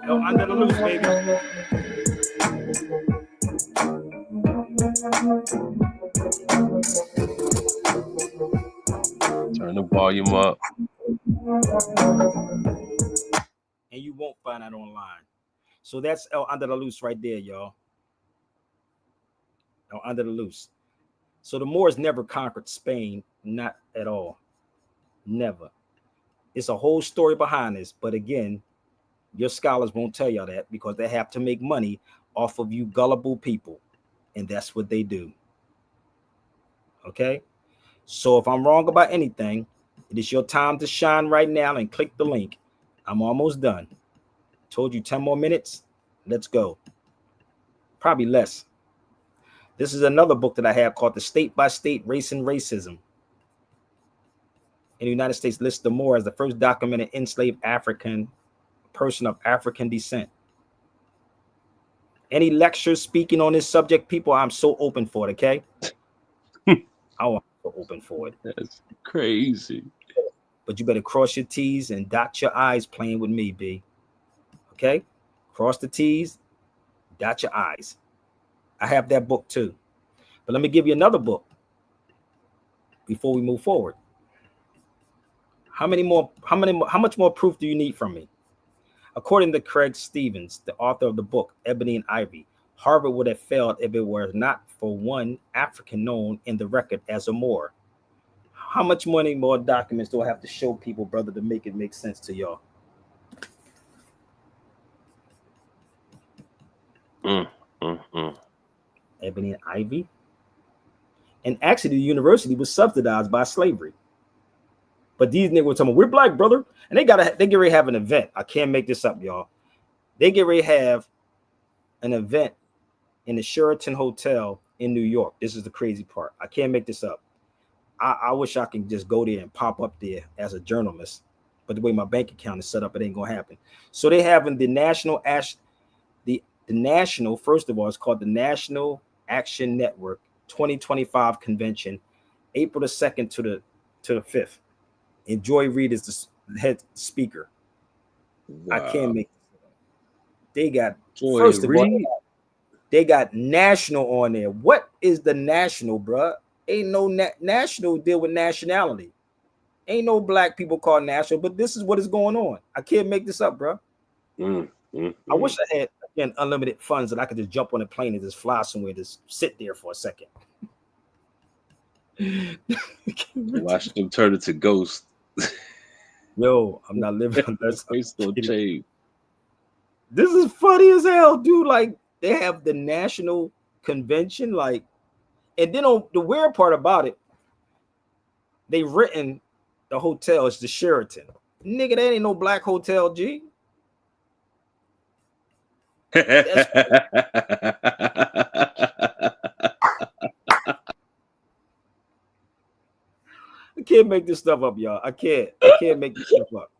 Yo, under the loose, baby. Turn the volume up. And you won't find that online. So that's El Under the Loose right there, y'all. El Under the Loose. So the Moors never conquered Spain, not at all. Never. It's a whole story behind this, but again, your scholars won't tell y'all that because they have to make money off of you gullible people, and that's what they do. Okay? So if I'm wrong about anything, it is your time to shine right now and click the link. I'm almost done. Told you 10 more minutes. Let's go. Probably less. This is another book that I have called The State by State Race and Racism. In the United States, lists the Moor as the first documented enslaved African person of African descent. Any lectures speaking on this subject, people, I'm so open for it, okay? I'm so open for it. That's crazy. But you better cross your T's and dot your I's playing with me, B. Okay? Cross the T's, dot your I's. I have that book too. But let me give you another book before we move forward. How much more proof do you need from me? According to Craig Stevens, the author of the book Ebony and Ivy, Harvard would have failed if it were not for one African known in the record as a Moor. How much more documents do I have to show people, brother, to make it make sense to y'all? Ebony and Ivy. And actually, the university was subsidized by slavery. But these niggas were talking, we're black, brother. And they get ready to have an event. I can't make this up, y'all. They get ready to have an event in the Sheraton Hotel in New York. This is the crazy part. I can't make this up. I wish I could just go there and pop up there as a journalist. But the way my bank account is set up, it ain't gonna happen. So they having the national, first of all, it's called the National Action Network 2025 convention, April the 2nd to the 5th. And Joy Reid is the head speaker. Wow. I can't make this up. They got Joy first of Reid. All, they got national on there. What is the national, bruh? Ain't no national deal with nationality. Ain't no black people called national, but this is what is going on. I can't make this up, bruh. I wish I had, again, unlimited funds that I could just jump on a plane and just fly somewhere, just sit there for a second. Watch them turn into ghosts. Yo, I'm not living unless still change. This is funny as hell, dude. Like, they have the national convention, like, and then on the weird part about it, they written the hotel is the Sheraton. Nigga, that ain't no black hotel, G. I can't make this stuff up, y'all. I can't make this stuff up.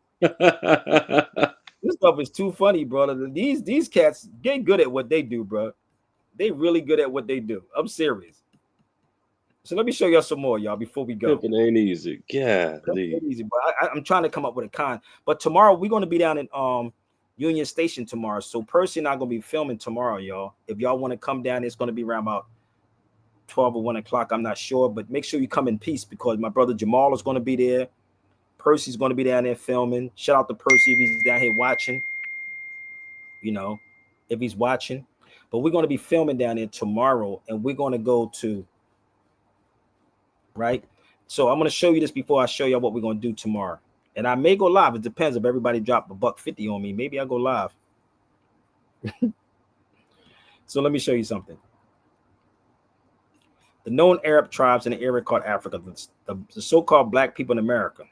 This stuff is too funny, brother. These cats get good at what they do, bro. They really good at what they do. I'm serious. So let me show y'all some more, y'all, before we go. It ain't easy. Yeah, easy, but I'm trying to come up with a con. But tomorrow we're going to be down in Union Station tomorrow. So Percy and I are going to be filming tomorrow, y'all. If y'all want to come down, it's going to be around about 12 or 1 o'clock. I'm not sure, but make sure you come in peace because my brother Jamal is going to be there. Percy's going to be down there filming. Shout out to Percy if he's down here watching. You know, if he's watching. But we're going to be filming down there tomorrow, and we're going to go to, right? So I'm going to show you this before I show you what we're going to do tomorrow. And I may go live. It depends if everybody drop $1.50 on me. Maybe I'll go live. So let me show you something. The known Arab tribes in the area called Africa, the so-called black people in America.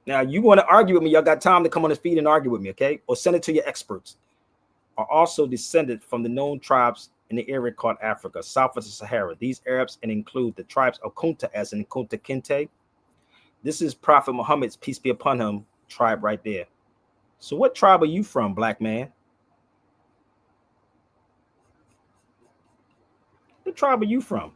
Now, you want to argue with me, y'all got time to come on this feed and argue with me, okay? Or send it to your experts. Are also descended from the known tribes in the area called Africa, south of the Sahara. These Arabs and include the tribes of Kunta, as in Kunta Kinte. This is Prophet Muhammad's, peace be upon him, tribe right there. So what tribe are you from, black man? What tribe are you from?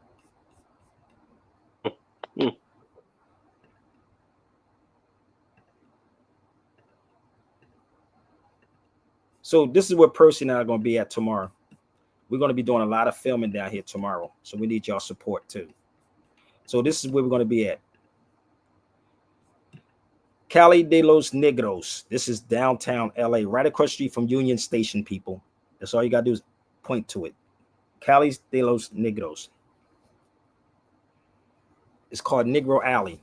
So this is where Percy and I are going to be at tomorrow. We're going to be doing a lot of filming down here tomorrow. So we need y'all support too. So this is where we're going to be at. Calle de los Negros. This is downtown LA, right across the street from Union Station, people. That's all you got to do is point to it. Calle de los Negros. It's called Negro Alley.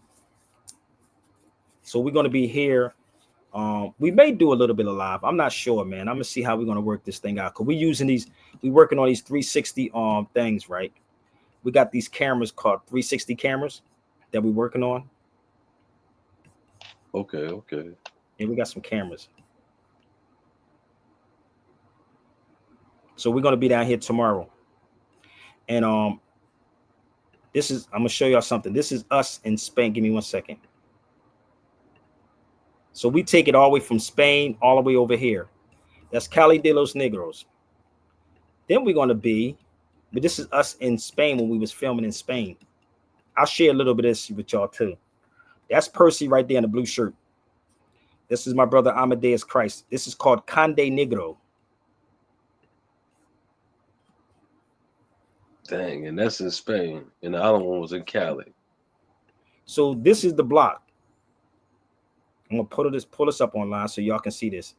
So we're going to be here. We may do a little bit of live. I'm not sure, man. I'm gonna see how we're gonna work this thing out. Cause we working on these 360 things, right? We got these cameras called 360 cameras that we're working on. Okay. And we got some cameras. So we're gonna be down here tomorrow. And this is, I'm gonna show y'all something. This is us in Spain. Give me 1 second. So we take it all the way from Spain all the way over here. That's Cali de los Negros. Then we're gonna be, but this is us in Spain when we was filming in Spain. I'll share a little bit of this with y'all too. That's Percy right there in the blue shirt. This is my brother Amadeus Christ. This is called Conde Negro. Dang, and that's in Spain, and the other one was in Cali. So this is the block. I'm gonna pull this up online so y'all can see this.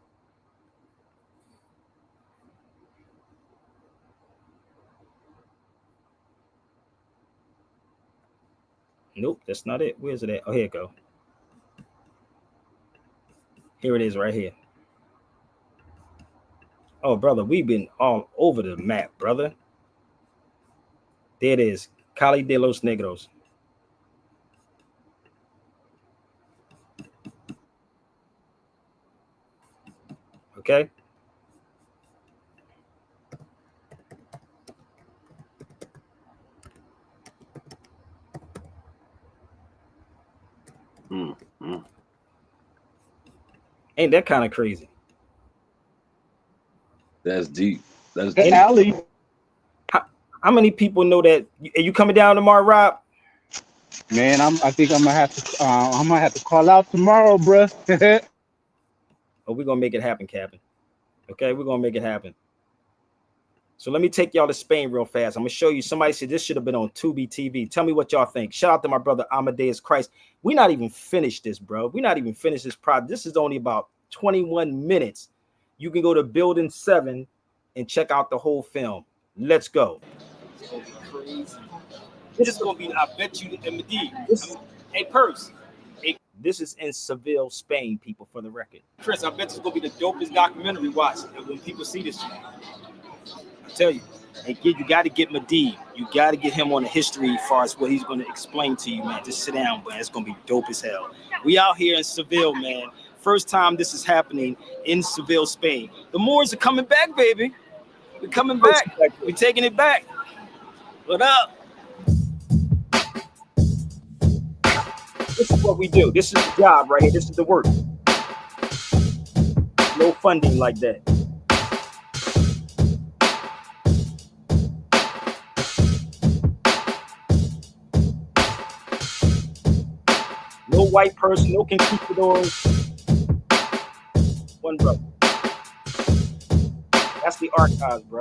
Nope, that's not it. Where's it at? Oh, here it go. Here it is right here. Oh, brother, we've been all over the map, brother. There it is. Cali de los Negros. Okay. Ain't that kind of crazy? That's deep. That's Hey, deep. Ali. How many people know that? Are you coming down tomorrow, Rob? Man, I think I'm gonna have to call out tomorrow, bruh. Oh, we're gonna make it happen, Captain. Okay, we're gonna make it happen. So let me take y'all to Spain real fast. I'm gonna show you. Somebody said this should have been on Tubi TV. Tell me what y'all think. Shout out to my brother Amadeus Christ. We're not even finished this, bro. We're not even finished this project. This is only about 21 minutes. You can go to Building 7 and check out the whole film. Let's go. This is gonna be, I bet you, hey, Purse. This is in Seville, Spain, people, for the record. Chris, I bet this is gonna be the dopest documentary watch when people see this. I tell you, hey, kid, you got to get Medivh. You got to get him on the history as far as what he's going to explain to you, man. Just sit down, man. It's going to be dope as hell. We out here in Seville, man. First time this is happening in Seville, Spain. The Moors are coming back, baby. We're coming back. We're taking it back. What up? This is what we do. This is the job right here. This is the work. No funding like that. No white person, no conquistadors. One brother. That's the archives, bro.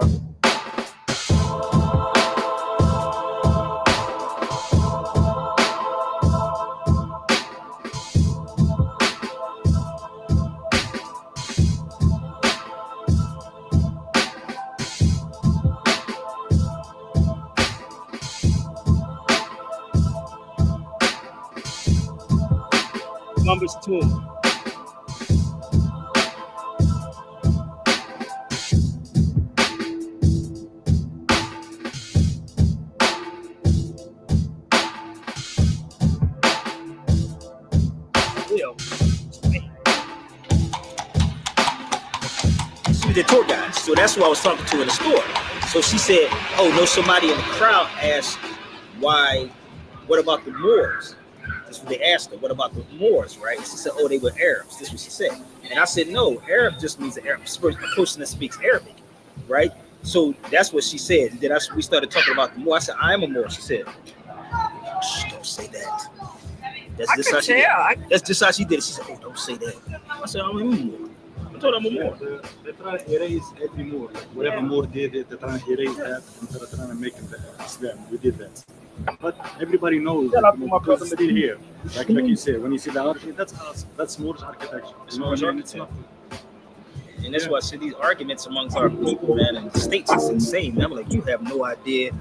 Columbus tomb. She's the tour guide, so that's who I was talking to in the store. So she said, "Oh, no." Somebody in the crowd asked, "Why? What about the Moors?" That's what they asked her. What about the Moors, right? She said, "Oh, they were Arabs." This is what she said. And I said, "No, Arab just means an Arab, a person that speaks Arabic, right?" So that's what she said. And then we started talking about the Moor. I said, "I am a Moor." She said, "Shh, don't say that." That's just how she did it. That's just how she did it. She said, "Oh, don't say that." I said, "I'm a Moor." I told her I'm a Moor. They try to erase every Moor. Like whatever Moor did, they try to erase that and they're trying to make it Islam. We did that. But everybody knows because it's still here. Like you said, when you see the architecture, that's us. That's Moorish architecture. You know what I mean? It's not. And that's why I said these arguments amongst our people, man, and the states is insane. Man. I'm like, you have no idea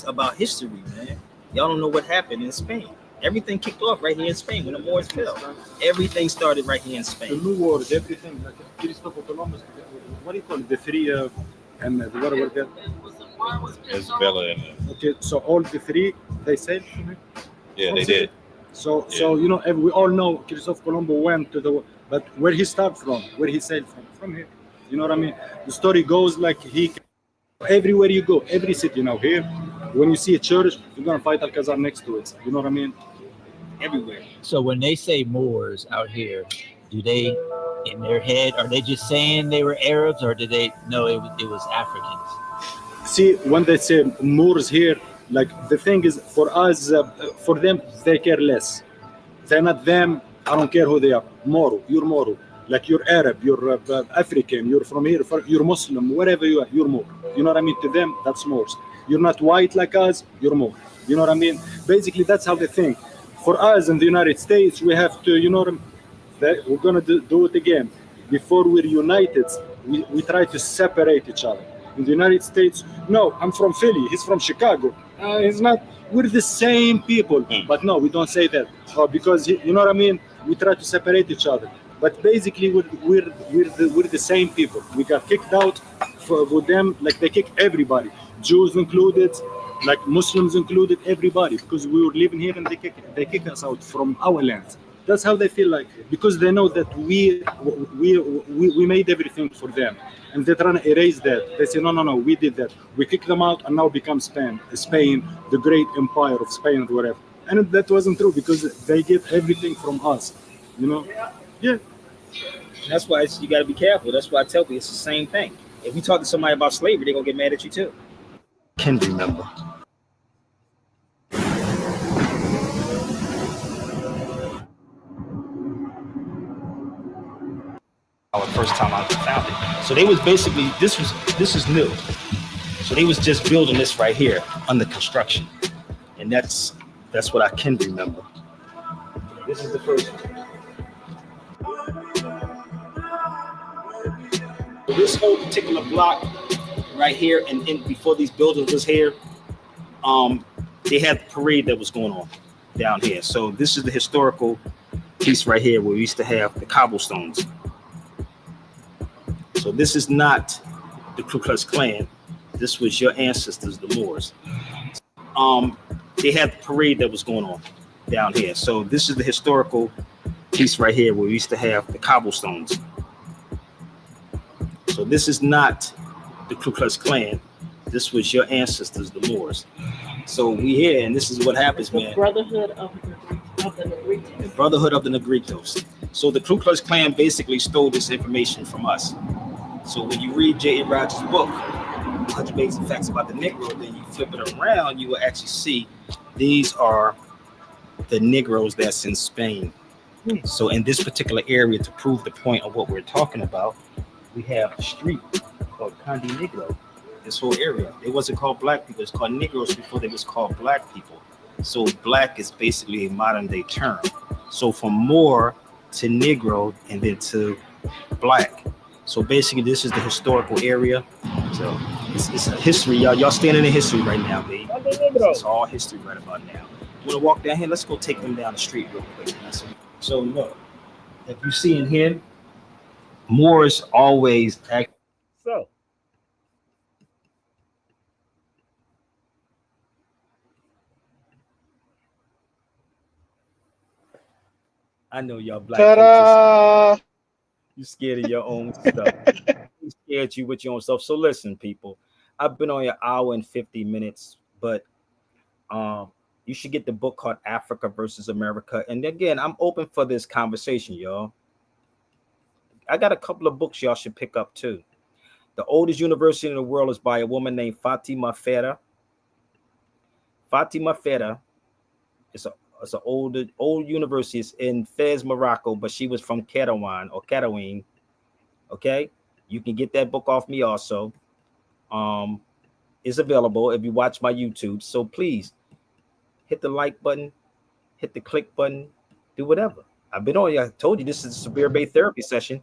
about history, man. Y'all don't know what happened in Spain. Everything kicked off right here in Spain when the Moors fell. Everything started right here in Spain. The New World, everything. Like Christopher Columbus, what do you call it? The three and the what were that? Isabella. Okay, so all the three they sailed from it. Yeah, they did. So you know, we all know Christopher Columbus went to the, but where he started from, where he sailed from here. You know what I mean? The story goes like he Everywhere you go, every city now here, when you see a church, you're gonna find Alcazar next to it. You know what I mean? Everywhere. So when they say Moors out here, do they, in their head, are they just saying they were Arabs, or did they know it was Africans? See, when they say Moors here, like the thing is, for us, for them, they care less. They're not them. I don't care who they are. Moro, you're Moro. Like you're Arab, you're African, you're from here, you're Muslim, wherever you are, you're Moro. You know what I mean? To them, that's Moors. You're not white like us, you're Moro. You know what I mean? Basically, that's how they think. For us in the United States, we have to, you know what I mean? We're gonna do it again. Before we're united, we try to separate each other. In the United States, no, I'm from Philly, he's from Chicago. He's not. We're the same people, but no, we don't say that because you know what I mean. We try to separate each other, but basically we're the same people. We got kicked out with them, like they kick everybody, Jews included, like Muslims included, everybody, because we were living here and they kick us out from our land. That's how they feel like, because they know that we made everything for them, and they're trying to erase that. They say no, we did that. We kicked them out, and now become Spain, the great empire of Spain or whatever. And that wasn't true because they get everything from us, you know. Yeah. That's why you got to be careful. That's why I tell people it's the same thing. If you talk to somebody about slavery, they're gonna get mad at you too. Can remember. Our first time I found it. So they was basically this is new. So they was just building this right here under construction, and that's what I can remember. This is the first one. This whole particular block right here, and before these buildings was here, they had the parade that was going on down here. So this is the historical piece right here where we used to have the cobblestones. So this is not the Ku Klux Klan. This was your ancestors, the Moors. They had the parade that was going on down here. So this is the historical piece right here where we used to have the cobblestones. So this is not the Ku Klux Klan. This was your ancestors, the Moors. So we here, and this is what happens, man. The Brotherhood of the Negritos. The Brotherhood of the Negritos. So the Ku Klux Klan basically stole this information from us. So when you read J.A. Rogers' book, 100 Basic Facts About the Negro, then you flip it around, you will actually see these are the Negroes that's in Spain. So in this particular area, to prove the point of what we're talking about, we have a street called Conde Negro. This whole area, it wasn't called black people, it's called Negroes before they was called black people. So black is basically a modern day term. So from Moor to Negro and then to black. So basically this is the historical area. So it's a history, y'all standing in history right now, baby. It's all history right about now. You wanna walk down here? Let's go take them down the street real quick. So look, if you see in here, Moors always act so. I know y'all black folks. You scared of your own stuff. You scared you with your own stuff. So listen, people. I've been on your hour and 50 minutes, but you should get the book called Africa versus America. And again, I'm open for this conversation, y'all. I got a couple of books y'all should pick up too. The oldest university in the world is by a woman named Fatima Fera. Fatima Fera is an old university. It's in Fez, Morocco, but she was from Kataouin. Okay, you can get that book off me also. It's available if you watch my YouTube. So please hit the like button, hit the click button, do whatever. I've been on you. I told you this is a Sabir Bey therapy session.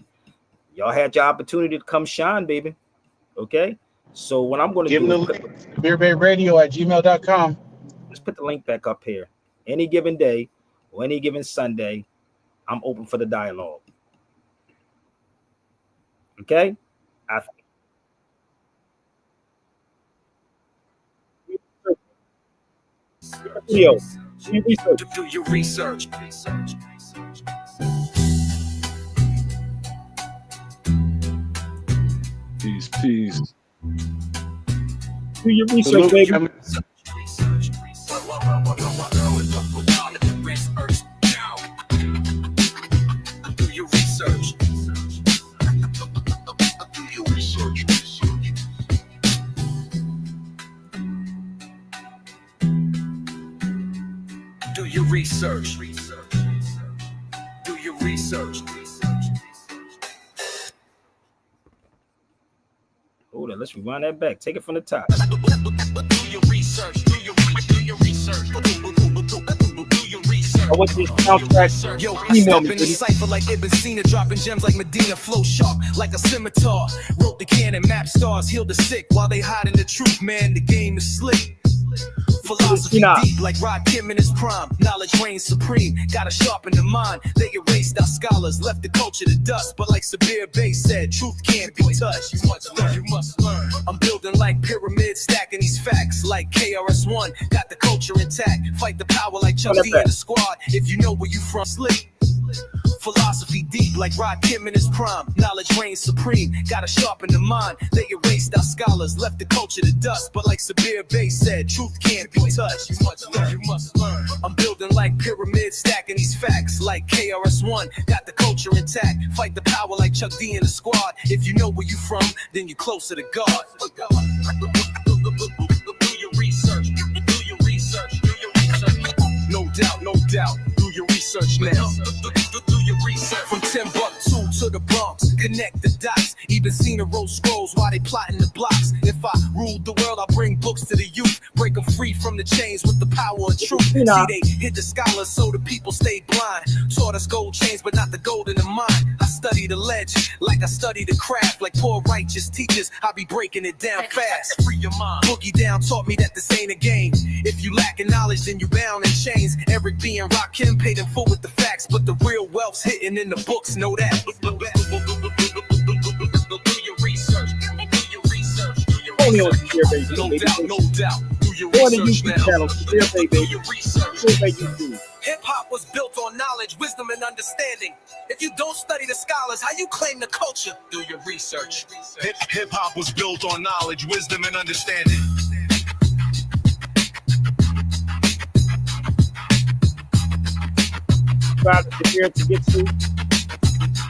Y'all had your opportunity to come shine, baby. Okay. So what I'm going to give do them the link, SabirBeyRadio@gmail.com. Let's put the link back up here. Any given day or any given Sunday, I'm open for the dialogue. Okay. Do your research. Peace. Do your research, Salute, baby. gentlemen. Do your research. Do your research. Do your research. Hold on, let's rewind that back. Take it from the top. Do your research. Do your research. Do your research. I want this soundtrack. Yo, I Email step me, in the please. cipher like I.C.E, dropping gems like Medina, flow sharp like a scimitar. Wrote the canon, map stars, heal the sick while they hiding the truth. Man, the game is slick. Philosophy deep like Rod Kim in his prime. Knowledge reigns supreme. Gotta sharpen the mind. They erased our scholars, left the culture to dust. But like Sabir Bey said, truth can't be touched. You must learn. I'm building like pyramids, stacking these facts like KRS-One. Got the culture intact. Fight the power like Chuck D and the squad. If you know where you from, slick. Philosophy deep like Rod Kim in his prime. Knowledge reigns supreme. Gotta sharpen the mind. They erased our scholars, left the culture to dust. But like Sabir Bey said, truth can't be touched. You must learn. I'm building like pyramids, stacking these facts like KRS-One. Got the culture intact. Fight the power like Chuck D and the squad. If you know where you from, then you're closer to God. Do your research. Do your research. Do your research. No doubt, no doubt. Do your research now. Do your research. From Timbuktu to the Bronx, connect the dots. Even seen the road scrolls while they plotting the blocks. If I ruled the world, I'll bring books to the youth. Break them free from the chains with the power of truth. See, they hid the scholars so the people stayed blind. Taught us gold chains, but not the gold in the mind. I study the ledge like I study the craft. Like poor righteous teachers, I be breaking it down fast. Free your mind. Boogie Down taught me that this ain't a game. If you lacking knowledge, then you bound in chains. Eric B and Rakim paid in full with the facts, but the real wealth's hidden in the books. Know that. Do your research. Do your research. Do your Only on research. Sabir Bey, No baby. doubt, no doubt. Do your Go on the research YouTube now. channel, Sabir Bey, Do baby. your research. Sabir Bey YouTube. Hip hop was built on knowledge, wisdom, and understanding. If you don't study the scholars, how you claim the culture? Do your research. Hip hop was built on knowledge, wisdom, and understanding. Subscribe to Sabir to get to.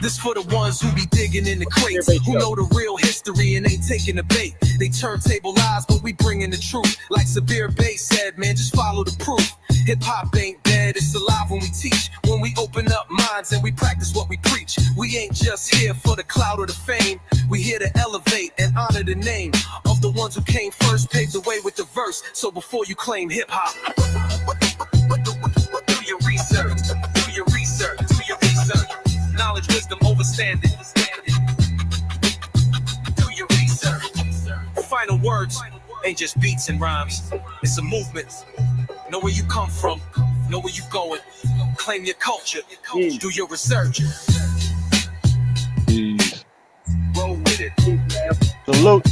This for the ones who be digging in the crates, who know the real history and ain't taking the bait. They turntable lies, but we bringing the truth. Like Sabir Bey said, man, just follow the proof. Hip hop ain't dead, it's alive when we teach. When we open up minds and we practice what we preach. We ain't just here for the clout or the fame. We here to elevate and honor the name of the ones who came first, paved the way with the verse. So before you claim hip hop, do your research. Do your research. Do your research. Knowledge, wisdom, overstanding. Do your research. Final words ain't just beats and rhymes. It's a movement. Know where you come from. Know where you going. Claim your culture. Do your research. Peace. Roll with it. Salute.